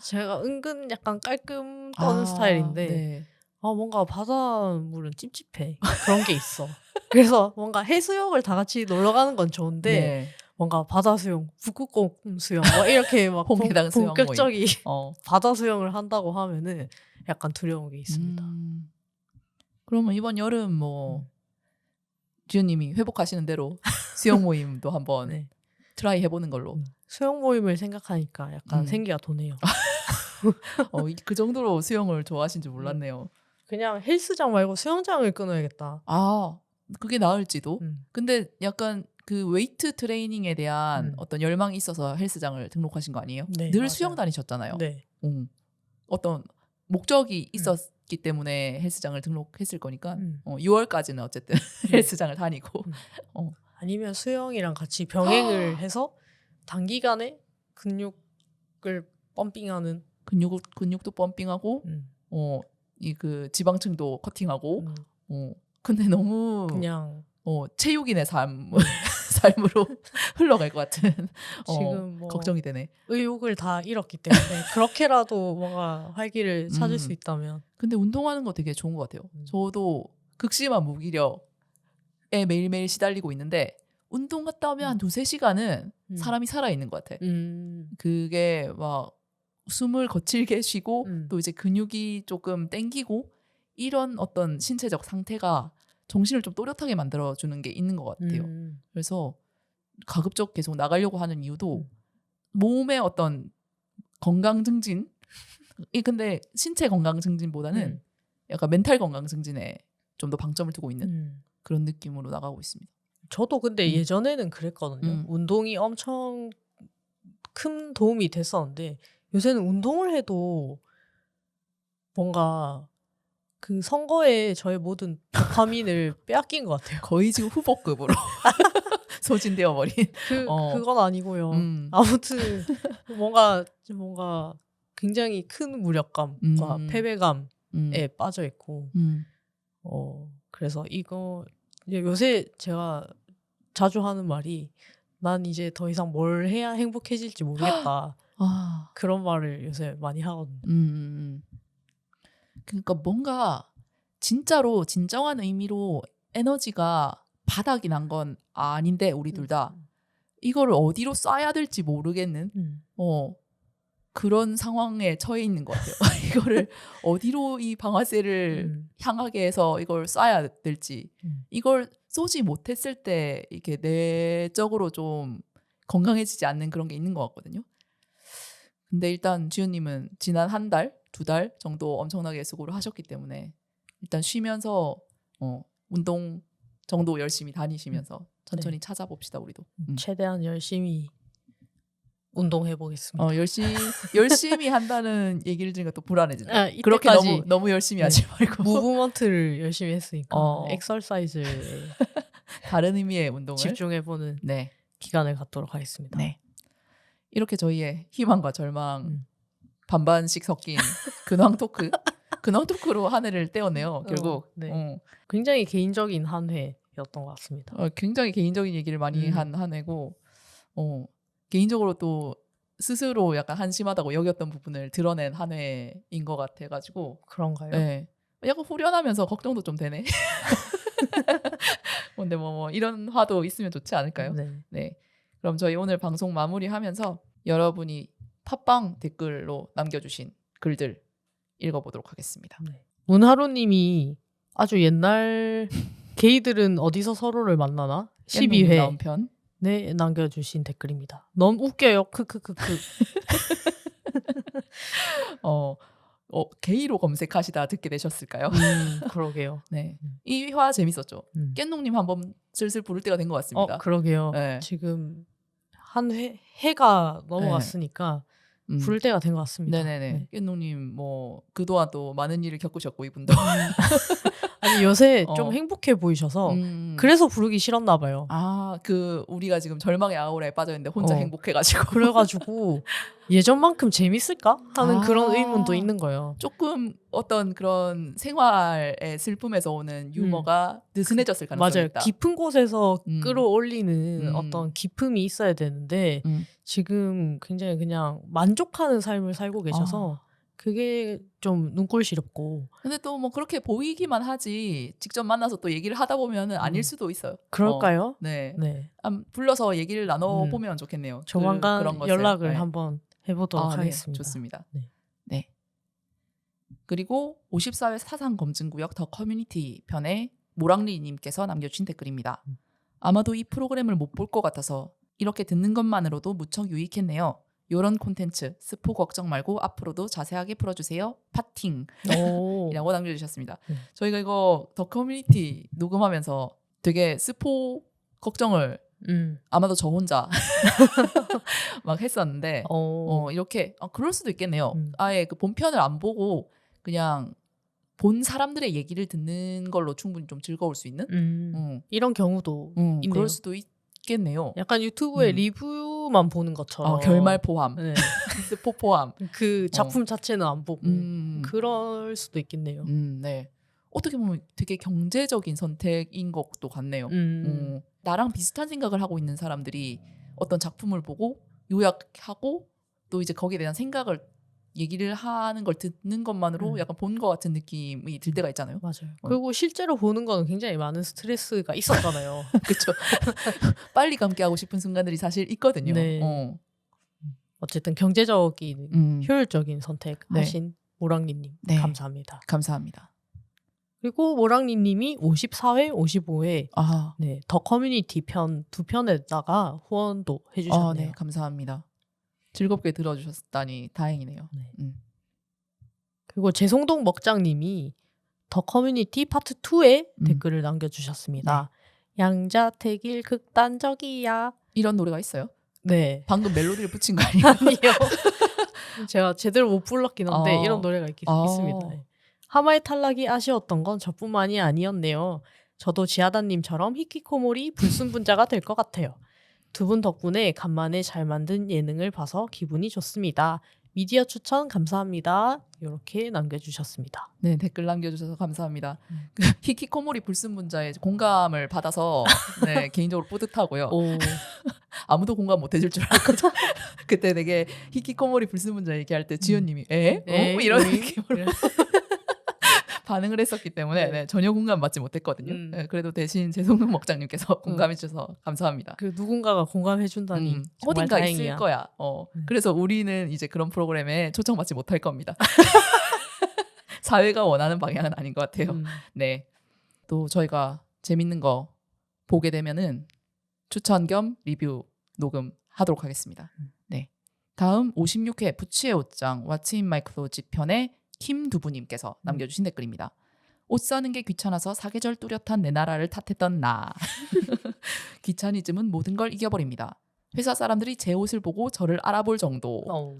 제가 은근 약간 깔끔 떠는 스타일인데 뭔가 바닷물은 찝찝해. 그런 게 있어. 그래서 뭔가 해수욕을 다 같이 놀러 가는 건 좋은데 뭔가 바다 수영, 북극곰 수영 뭐 이렇게 막 본격적인 바다 수영을 한다고 하면은 약간 두려운 게 있습니다.
그러면 이번 여름 뭐 지우님이 회복하시는 대로 수영 모임도 한번 트라이 해보는 걸로.
수영 모임을 생각하니까 약간 생기가 도네요.
그 정도로 수영을 좋아하신 줄 몰랐네요.
그냥 헬스장 말고 수영장을 끊어야겠다.
그게 나을지도. 근데 약간 그 웨이트 트레이닝에 대한 어떤 열망이 있어서 헬스장을 등록하신 거 아니에요? 늘
맞아요.
수영 다니셨잖아요. 어떤 목적이 있었기 때문에 헬스장을 등록했을 거니까 6월까지는 어쨌든 헬스장을 다니고
아니면 수영이랑 같이 병행을 해서 단기간에 근육을 펌핑하는
근육도 펌핑하고 이 그 지방층도 커팅하고 근데 너무
그냥
체육인의 삶으로 흘러갈 것 같은
지금 뭐
걱정이 되네.
의욕을 다 잃었기 때문에 그렇게라도 뭔가 활기를 찾을 수 있다면.
근데 운동하는 거 되게 좋은 것 같아요. 저도 극심한 무기력에 매일매일 시달리고 있는데 운동 갔다 오면 한 2-3시간은 사람이 살아있는 것 같아. 그게 막 숨을 거칠게 쉬고 또 이제 근육이 조금 땡기고 이런 어떤 신체적 상태가 정신을 좀 또렷하게 만들어주는 게 있는 것 같아요. 그래서 가급적 계속 나가려고 하는 이유도 몸의 어떤 건강 증진, 근데 신체 건강 증진보다는 약간 멘탈 건강 증진에 좀 더 방점을 두고 있는 그런 느낌으로 나가고 있습니다.
저도 근데 예전에는 그랬거든요. 운동이 엄청 큰 도움이 됐었는데 요새는 운동을 해도 뭔가 그 선거에 저의 모든 도파민을 빼앗긴 것 같아요.
거의 지금 후보급으로 소진되어 버린.
그건 아니고요. 아무튼 뭔가 굉장히 큰 무력감과 패배감에 빠져 있고. 그래서 이거 요새 제가 자주 하는 말이 난 이제 더 이상 뭘 해야 행복해질지 모르겠다. 그런 말을 요새 많이 하거든요.
그러니까 뭔가 진짜로 진정한 의미로 에너지가 바닥이 난 건 아닌데 우리 둘 다 이거를 어디로 쏴야 될지 모르겠는 그런 상황에 처해 있는 것 같아요. 이거를 어디로 이 방아쇠를 향하게 해서 이걸 쏴야 될지 이걸 쏘지 못했을 때 이렇게 내적으로 좀 건강해지지 않는 그런 게 있는 것 같거든요. 근데 일단 지훈님은 지난 1달, 2달 정도 엄청나게 수고를 하셨기 때문에 일단 쉬면서 운동 정도 열심히 다니시면서 천천히 찾아봅시다 우리도.
최대한 열심히 운동해 보겠습니다.
열심히 한다는 얘기를 들으니까 또 불안해진다.
이때까지
그렇게 너무 열심히 하지 말고
무브먼트를 열심히 했으니까 엑서사이즈에
다른 의미의 운동을
집중해보는 기간을 갖도록 하겠습니다.
네. 이렇게 저희의 희망과 절망 반반씩 섞인 근황 토크로 한 해를 떼었네요. 결국
굉장히 개인적인 한 해였던 것 같습니다.
굉장히 개인적인 얘기를 많이 한 해고 개인적으로 또 스스로 약간 한심하다고 여겼던 부분을 드러낸 한 해인 것 같아가지고.
그런가요?
네. 약간 후련하면서 걱정도 좀 되네. 근데 뭐 이런 화도 있으면 좋지 않을까요? 네. 그럼 저희 오늘 방송 마무리하면서 여러분이 팟빵 댓글로 남겨주신 글들 읽어보도록 하겠습니다.
문하루님이 아주 옛날 게이들은 어디서 서로를 만나나? 12회
나온 편.
네, 남겨주신 댓글입니다. 너무 웃겨요. 크크크크.
게이로 검색하시다 듣게 되셨을까요?
그러게요.
네, 이 화 재밌었죠. 깻농님 한번 슬슬 부를 때가 된 것 같습니다.
그러게요. 네. 지금 한 해가 넘어갔으니까 부를 때가 된 것 같습니다.
네네네. 깻농님 뭐 그동안 또 많은 일을 겪으셨고 이분도
아니 요새 좀 행복해 보이셔서 그래서 부르기 싫었나 봐요.
우리가 지금 절망의 아우라에 빠져있는데 혼자 행복해가지고
그래가지고 예전만큼 재밌을까 하는 그런 의문도 있는 거예요.
조금 어떤 그런 생활의 슬픔에서 오는 유머가 느슨해졌을 가능성이
맞아요.
있다.
깊은 곳에서 끌어올리는 어떤 기품이 있어야 되는데 지금 굉장히 그냥 만족하는 삶을 살고 계셔서 그게 좀 눈꼴 시렵고.
근데 또 뭐 그렇게 보이기만 하지 직접 만나서 또 얘기를 하다 보면은 아닐 수도 있어요.
그럴까요?
네. 불러서 얘기를 나눠보면 좋겠네요.
조만간
그런 것을.
연락을 한번 해보도록 하겠습니다.
좋습니다. 네. 그리고 54회 사상검증구역 더 커뮤니티 편에 모랑리님께서 남겨주신 댓글입니다. 아마도 이 프로그램을 못 볼 것 같아서 이렇게 듣는 것만으로도 무척 유익했네요. 요런 콘텐츠 스포 걱정 말고 앞으로도 자세하게 풀어주세요. 파팅 이라고 남겨주셨습니다. 저희가 이거 더 커뮤니티 녹음하면서 되게 스포 걱정을 아마도 저 혼자 막 했었는데 이렇게 그럴 수도 있겠네요. 아예 그 본편을 안 보고 그냥 본 사람들의 얘기를 듣는 걸로 충분히 좀 즐거울 수 있는
이런 경우도 있네요.
그럴 수도 있겠네요.
약간 유튜브에 리뷰만 보는 것처럼
결말 포함, 스포 포함
그 작품 자체는 안 보고 그럴 수도 있겠네요.
네. 어떻게 보면 되게 경제적인 선택인 것도 같네요. 나랑 비슷한 생각을 하고 있는 사람들이 어떤 작품을 보고 요약하고 또 이제 거기에 대한 생각을 얘기를 하는 걸 듣는 것만으로 약간 본 것 같은 느낌이 들 때가 있잖아요.
맞아요. 그리고 실제로 보는 거는 굉장히 많은 스트레스가 있었잖아요.
그렇죠. 빨리 감기 하고 싶은 순간들이 사실 있거든요.
네. 어쨌든 경제적인 효율적인 선택하신 모랑니님
네.
감사합니다.
감사합니다.
그리고 모랑니님이 54회, 55회 네, 더 커뮤니티 편 2편에다가 후원도 해주셨네요.
네, 감사합니다. 즐겁게 들어주셨다니 다행이네요.
네. 그리고 재송동 먹장님이 더 커뮤니티 파트 2에 댓글을 남겨주셨습니다. 네. 양자택일 극단적이야.
이런 노래가 있어요?
네.
방금 멜로디를 붙인 거 아니에요?
아니요. 제가 제대로 못 불렀긴 한데 이런 노래가 있습니다. 네. 하마의 탈락이 아쉬웠던 건 저뿐만이 아니었네요. 저도 지하다님처럼 히키코모리 불순분자가 될 것 같아요. 두 분 덕분에 간만에 잘 만든 예능을 봐서 기분이 좋습니다. 미디어 추천 감사합니다. 이렇게 남겨주셨습니다.
네, 댓글 남겨주셔서 감사합니다. 그 히키코모리 불순분자에 공감을 받아서 네, 개인적으로 뿌듯하고요. 아무도 공감 못 해줄 줄 알았거든요. 그때 되게 히키코모리 불순분자 얘기할 때 지연님이 이런 느낌으로 반응을 했었기 때문에 네, 전혀 공감받지 못했거든요. 네, 그래도 대신 재송동 먹장님께서 공감해 주셔서 감사합니다.
그 누군가가 공감해 준다니
어딘가
다행이야.
있을 거야. 그래서 우리는 이제 그런 프로그램에 초청받지 못할 겁니다. 사회가 원하는 방향은 아닌 것 같아요. 네, 또 저희가 재밌는 거 보게 되면은 추천 겸 리뷰 녹음하도록 하겠습니다. 네, 다음 56회 부치의 옷장 What's in my closet 편의 김두부님께서 남겨주신 댓글입니다. 옷 사는 게 귀찮아서 사계절 뚜렷한 내 나라를 탓했던 나. 귀차니즘은 모든 걸 이겨버립니다. 회사 사람들이 제 옷을 보고 저를 알아볼 정도.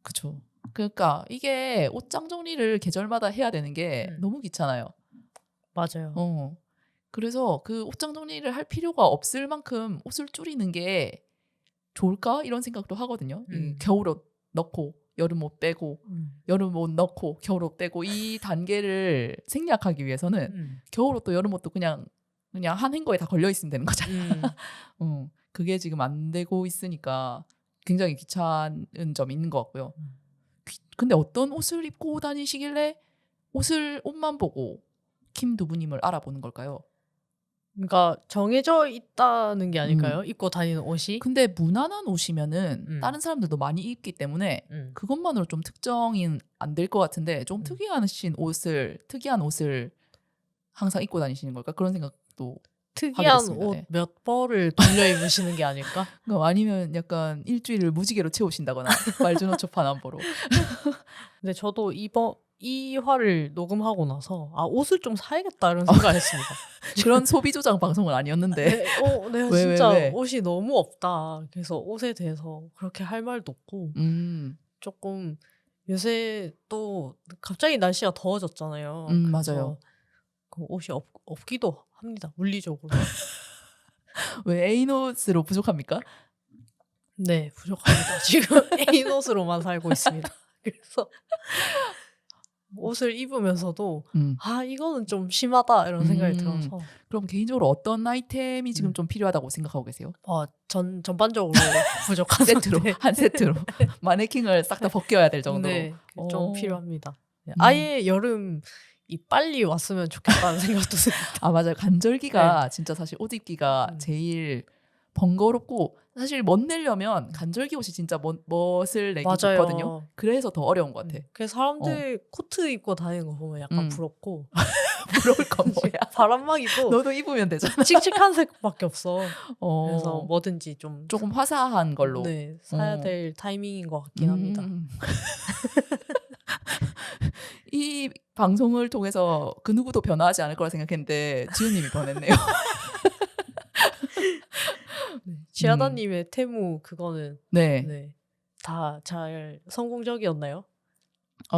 그쵸. 그러니까 이게 옷장 정리를 계절마다 해야 되는 게 너무 귀찮아요.
맞아요.
그래서 그 옷장 정리를 할 필요가 없을 만큼 옷을 줄이는 게 좋을까? 이런 생각도 하거든요. 겨울옷 넣고 여름 옷 빼고 여름 옷 넣고 겨울 옷 빼고 이 단계를 생략하기 위해서는 겨울 옷도 여름 옷도 그냥 한 행거에 다 걸려 있으면 되는 거잖아요. 그게 지금 안 되고 있으니까 굉장히 귀찮은 점이 있는 것 같고요. 근데 어떤 옷을 입고 다니시길래 옷만 보고 김두부님을 알아보는 걸까요?
그러니까 정해져 있다는 게 아닐까요? 입고 다니는 옷이.
근데 무난한 옷이면은 다른 사람들도 많이 입기 때문에 그것만으로 좀 특정이 안 될 것 같은데 좀 특이한 옷을 항상 입고 다니시는 걸까? 그런 생각도
특이한 옷 몇 벌을 돌려 입으시는 게 아닐까?
아니면 약간 일주일을 무지개로 채우신다거나 말주노초 파남보로.
근데 저도 이 화를 녹음하고 나서 옷을 좀 사야겠다 이런 생각했습니다.
그런 소비 조장 방송은 아니었는데.
내가 진짜 옷이 너무 없다. 그래서 옷에 대해서 그렇게 할 말도 없고 조금 요새 또 갑자기 날씨가 더워졌잖아요.
맞아요.
그 옷이 없기도 합니다. 물리적으로.
왜 애인옷으로 부족합니까?
네, 부족합니다. 지금 애인옷으로만 살고 있습니다. 그래서 옷을 입으면서도 이거는 좀 심하다 이런 생각이 들어서.
그럼 개인적으로 어떤 아이템이 지금 좀 필요하다고 생각하고 계세요?
전반적으로 부족한
한 세트로 마네킹을 싹 다 벗겨야 될 정도로.
네, 좀 필요합니다. 아예 여름 빨리 왔으면 좋겠다는 생각도 듭니다.
맞아요. 간절기가 진짜 사실 옷 입기가 제일 번거롭고 사실 멋 내려면 간절기 옷이 진짜 멋을 내기 좋거든요. 그래서 더 어려운 것 같아.
그래서 사람들 코트 입고 다니는 거 보면 약간 부럽고.
부러울 건 뭐야?
바람막이도
너도 입으면 되잖아.
칙칙한 색밖에 없어. 그래서 뭐든지
조금 화사한 걸로
사야 될 타이밍인 것 같긴 합니다.
이 방송을 통해서 그 누구도 변화하지 않을 거라 생각했는데 지훈님이 변했네요.
지하다님의 테무 그거는 다 잘 성공적이었나요?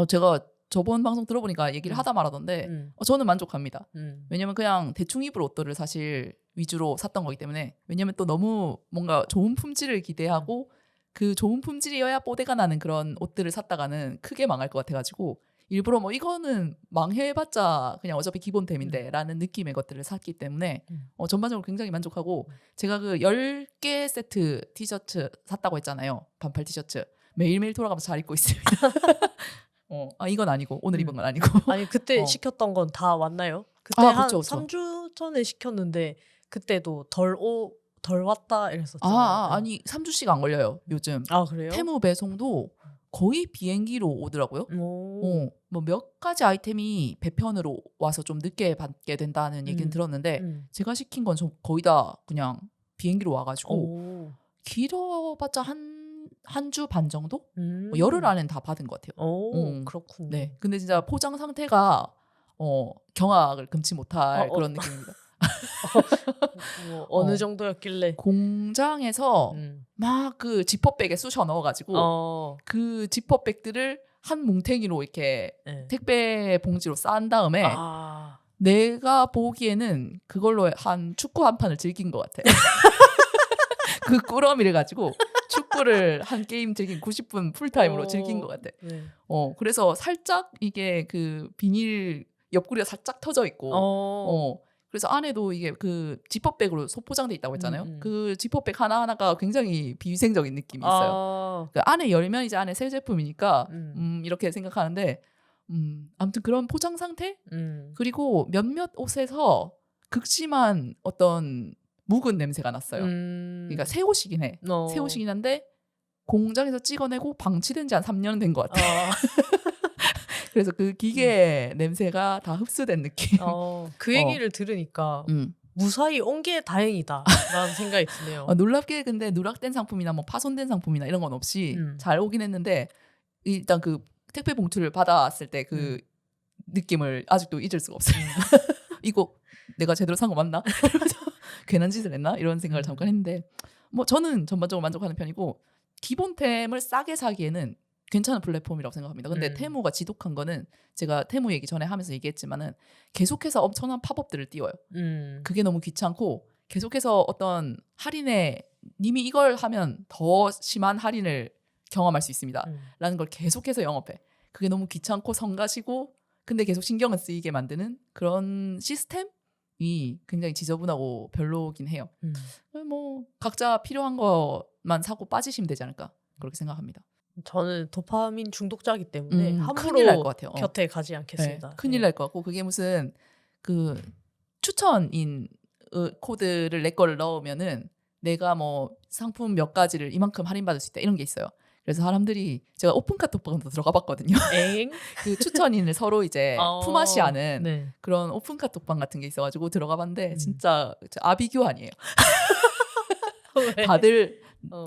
제가 저번 방송 들어보니까 얘기를 하다 말하던데 저는 만족합니다. 왜냐면 그냥 대충 입을 옷들을 사실 위주로 샀던 거기 때문에. 왜냐면 또 너무 뭔가 좋은 품질을 기대하고 그 좋은 품질이어야 뽀대가 나는 그런 옷들을 샀다가는 크게 망할 것 같아가지고 일부러 뭐 이거는 망해봤자 그냥 어차피 기본템인데 라는 느낌의 것들을 샀기 때문에 전반적으로 굉장히 만족하고 제가 그 10개 세트 티셔츠 샀다고 했잖아요. 반팔 티셔츠. 매일매일 돌아가면서 잘 입고 있습니다. 이건 아니고 오늘 입은 건 아니고.
아니 그때 시켰던 건 다 왔나요? 그때 한 그쵸. 3주 전에 시켰는데 그때도 덜 왔다 이랬었잖아요.
아니 3주씩 안 걸려요 요즘.
그래요?
테무 배송도 거의 비행기로 오더라고요. 뭐 몇 가지 아이템이 배편으로 와서 좀 늦게 받게 된다는 얘기는 들었는데 제가 시킨 건 좀 거의 다 그냥 비행기로 와가지고 길어봤자 한 주 반 정도? 뭐 열흘 안엔 다 받은 것 같아요.
그렇군요.
네, 근데 진짜 포장 상태가 경악을 금치 못할 그런 느낌입니다.
어느 정도였길래
공장에서 막 그 지퍼백에 쑤셔 넣어가지고 그 지퍼백들을 한 뭉탱이로 이렇게 택배 봉지로 싼 다음에 내가 보기에는 그걸로 한 축구 한 판을 즐긴 것 같아. 그 꾸러미를 가지고 축구를 한 게임 즐긴 90분 풀타임으로 즐긴 것 같아. 네. 그래서 살짝 이게 그 비닐 옆구리가 살짝 터져 있고 그래서 안에도 이게 그 지퍼백으로 소포장돼 있다고 했잖아요. 그 지퍼백 하나하나가 굉장히 비위생적인 느낌이 있어요. 그 안에 열면 이제 안에 새 제품이니까 이렇게 생각하는데 아무튼 그런 포장 상태? 그리고 몇몇 옷에서 극심한 어떤 묵은 냄새가 났어요. 그러니까 새 옷이긴 해. 새 옷이긴 한데 공장에서 찍어내고 방치된 지 한 3년 된 것 같아. 그래서 그 기계 냄새가 다 흡수된 느낌.
그 얘기를 들으니까 무사히 온 게 다행이다라는 생각이 드네요.
놀랍게 근데 누락된 상품이나 뭐 파손된 상품이나 이런 건 없이 잘 오긴 했는데 일단 그 택배 봉투를 받아왔을 때 그 느낌을 아직도 잊을 수가 없어요. 이거 내가 제대로 산 거 맞나? 괜한 짓을 했나? 이런 생각을 잠깐 했는데 뭐 저는 전반적으로 만족하는 편이고 기본템을 싸게 사기에는 괜찮은 플랫폼이라고 생각합니다. 근데 테무가 지독한 거는 제가 테무 얘기 전에 하면서 얘기했지만은 계속해서 엄청난 팝업들을 띄워요. 그게 너무 귀찮고 계속해서 어떤 할인에 님이 이걸 하면 더 심한 할인을 경험할 수 있습니다. 라는 걸 계속해서 영업해. 그게 너무 귀찮고 성가시고 근데 계속 신경을 쓰이게 만드는 그런 시스템이 굉장히 지저분하고 별로긴 해요. 뭐 각자 필요한 것만 사고 빠지시면 되지 않을까 그렇게 생각합니다.
저는 도파민 중독자이기 때문에
큰일 날
함부로
것 같아요.
곁에 가지 않겠습니다.
네, 큰일 날 것 같고 그게 무슨 그 추천인 코드를 내 거를 넣으면은 내가 뭐 상품 몇 가지를 이만큼 할인받을 수 있다 이런 게 있어요. 그래서 사람들이 제가 오픈 카톡방도 들어가 봤거든요. 그 추천인을 서로 이제 품앗이하는 네. 그런 오픈 카톡방 같은 게 있어가지고 들어가 봤는데 진짜 아비규환이에요. 다들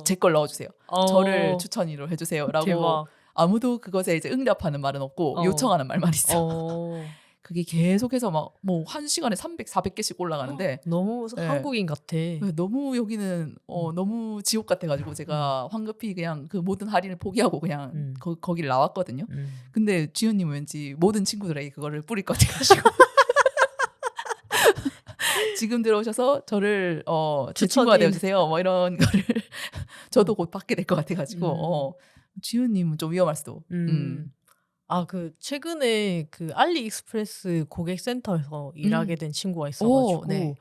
제 걸 넣어주세요. 저를 추천인으로 해주세요라고 대박. 아무도 그것에 이제 응답하는 말은 없고 요청하는 말만 있어. 그게 계속해서 막 뭐 1시간에 300, 400개씩 올라가는데
너무 네. 한국인 같아.
너무 여기는 너무 지옥 같아가지고 제가 황급히 그냥 그 모든 할인을 포기하고 그냥 거기를 나왔거든요. 근데 지훈님은 왠지 모든 친구들에게 그거를 뿌릴 것 같아가지고 지금 들어오셔서 저를 제 친구가 되어주세요. 뭐 이런 거를 저도 곧 받게 될 것 같아가지고 지훈님은 좀 위험할 수도.
그 최근에 그 알리익스프레스 고객센터에서 일하게 된 친구가 있어가지고 네.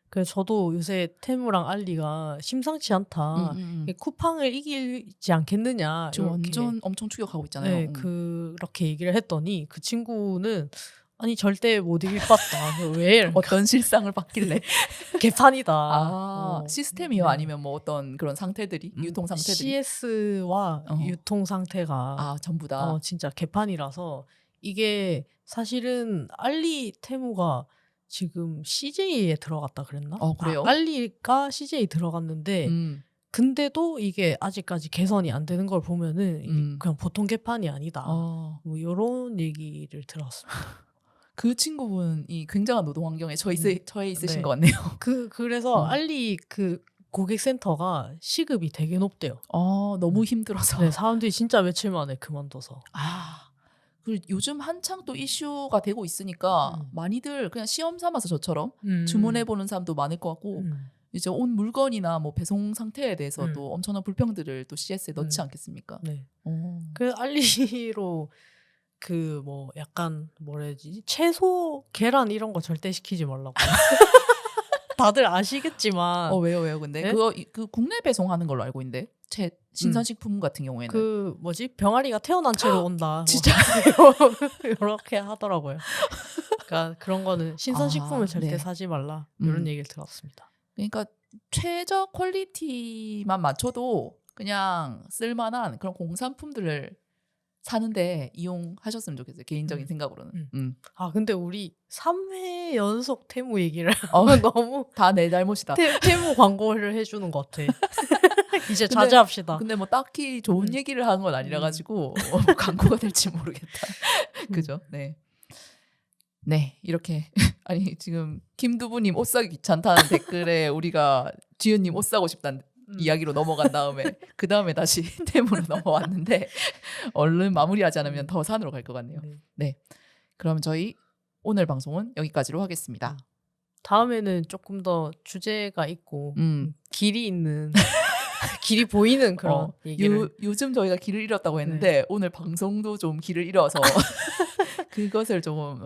그래서 저도 요새 테무랑 알리가 심상치 않다. 쿠팡을 이기지 않겠느냐.
저 완전 엄청 추격하고 있잖아요.
네, 그렇게 얘기를 했더니 그 친구는 아니 절대 못 이길 것 같다. 왜?
어떤 실상을 받길래?
개판이다.
시스템이요? 네. 아니면 뭐 어떤 그런 상태들이? 유통 상태들이?
CS와 유통 상태가
전부 다
진짜 개판이라서 이게 사실은 알리 테무가 지금 CJ에 들어갔다 그랬나?
그래요?
알리가 CJ 들어갔는데 근데도 이게 아직까지 개선이 안 되는 걸 보면은 그냥 보통 개판이 아니다. 뭐 이런 얘기를 들었습니다.
그 친구분이 굉장한 노동 환경에 처해 있으신 네. 것 같네요.
그래서 알리 그 고객센터가 시급이 되게 높대요.
너무 힘들어서.
네, 사람들이 진짜 며칠 만에 그만둬서.
그리고 요즘 한창 또 이슈가 되고 있으니까 많이들 그냥 시험 삼아서 저처럼 주문해보는 사람도 많을 것 같고 이제 온 물건이나 뭐 배송 상태에 대해서도 엄청난 불평들을 또 CS에 넣지 않겠습니까?
네. 그 알리로 그 뭐 약간 뭐라 해야 되지? 채소, 계란 이런 거 절대 시키지 말라고. 다들 아시겠지만.
왜요? 근데
네?
그 국내 배송하는 걸로 알고 있는데 신선식품 같은 경우에는
그 뭐지? 병아리가 태어난 채로 온다.
진짜
이렇게 하더라고요. 그러니까 그런 거는 신선식품을 절대
네.
사지 말라 이런 얘기를 들었습니다.
그러니까 최저 퀄리티만 맞춰도 그냥 쓸만한 그런 공산품들을 사는데 이용하셨으면 좋겠어요. 개인적인 생각으로는.
아 근데 우리 3회 연속 테무 얘기를 너무
다 내 잘못이다.
테무 광고를 해주는 것 같아. 이제 자제합시다.
근데 뭐 딱히 좋은 얘기를 하는 건 아니라 가지고 광고가 될지 모르겠다. 그죠? 네. 네, 이렇게 아니 지금 김두부님 옷 사기 귀찮다는 댓글에 우리가 지은님 옷 사고 싶다는 이야기로 넘어간 다음에 그 다음에 다시 테무로 넘어왔는데 얼른 마무리하지 않으면 더 산으로 갈 것 같네요. 네, 그럼 저희 오늘 방송은 여기까지로 하겠습니다.
다음에는 조금 더 주제가 있고 길이 있는 길이 보이는 그런 얘기를.
요즘 저희가 길을 잃었다고 했는데 오늘 방송도 좀 길을 잃어서 그것을 좀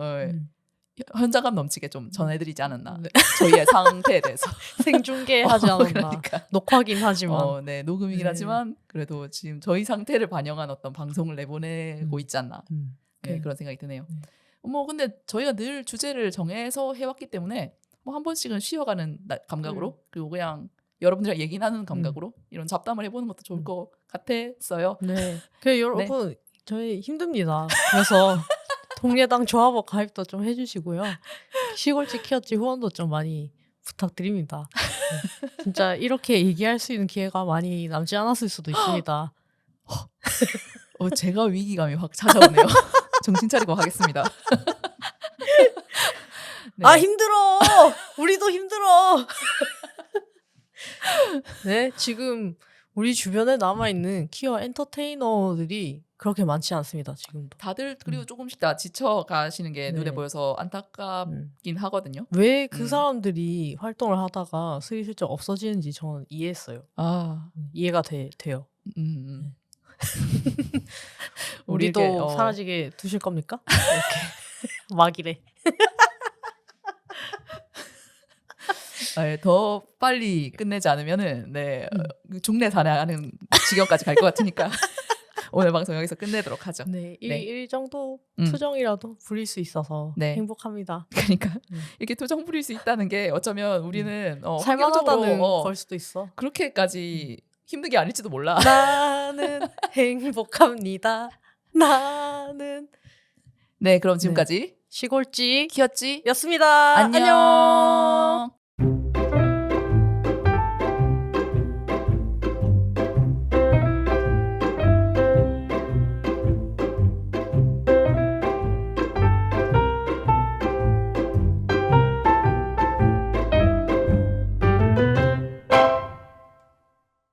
현장감 넘치게 좀 전해드리지 않았나. 저희의 상태에 대해서
생중계하지 않았나.
그러니까.
녹화긴 하지만
네, 녹음이긴 하지만 그래도 지금 저희 상태를 반영한 어떤 방송을 내보내고 있지 않나. 네, 그런 생각이 드네요. 뭐 근데 저희가 늘 주제를 정해서 해왔기 때문에 뭐 한 번씩은 쉬어가는 감각으로 그리고 그냥 여러분들이랑 얘기 나누는 감각으로 이런 잡담을 해보는 것도 좋을 것 같았어요.
네. 그 여러분 저희 힘듭니다. 그래서 통례당 조합원 가입도 좀 해주시고요. 시골집 키웠지 후원도 좀 많이 부탁드립니다. 네. 진짜 이렇게 얘기할 수 있는 기회가 많이 남지 않았을 수도 있습니다.
제가 위기감이 확 찾아오네요. 정신 차리고 하겠습니다.
네. 아 힘들어. 우리도 힘들어. 네, 지금 우리 주변에 남아있는 퀴어 엔터테이너들이 그렇게 많지 않습니다. 지금도.
다들 그리고 조금씩 다 지쳐가시는 게 눈에 보여서 안타깝긴 하거든요.
왜 그 사람들이 활동을 하다가 슬슬쩍 없어지는지 저는 이해했어요. 이해가 돼요. 우리도 사라지게 두실 겁니까? 이렇게 막이래.
더 빨리 끝내지 않으면은 중내 산행하는 지경까지 갈 것 같으니까 오늘 방송 여기서 끝내도록 하죠.
네, 일 정도 투정이라도 부릴 수 있어서 행복합니다.
그러니까 이렇게 투정 부릴 수 있다는 게 어쩌면 우리는
살만하다는 걸 수도 있어.
그렇게까지 힘든 게 아닐지도 몰라.
나는 행복합니다. 나는.
네, 그럼 지금까지
시골집
키웠지
였습니다.
안녕.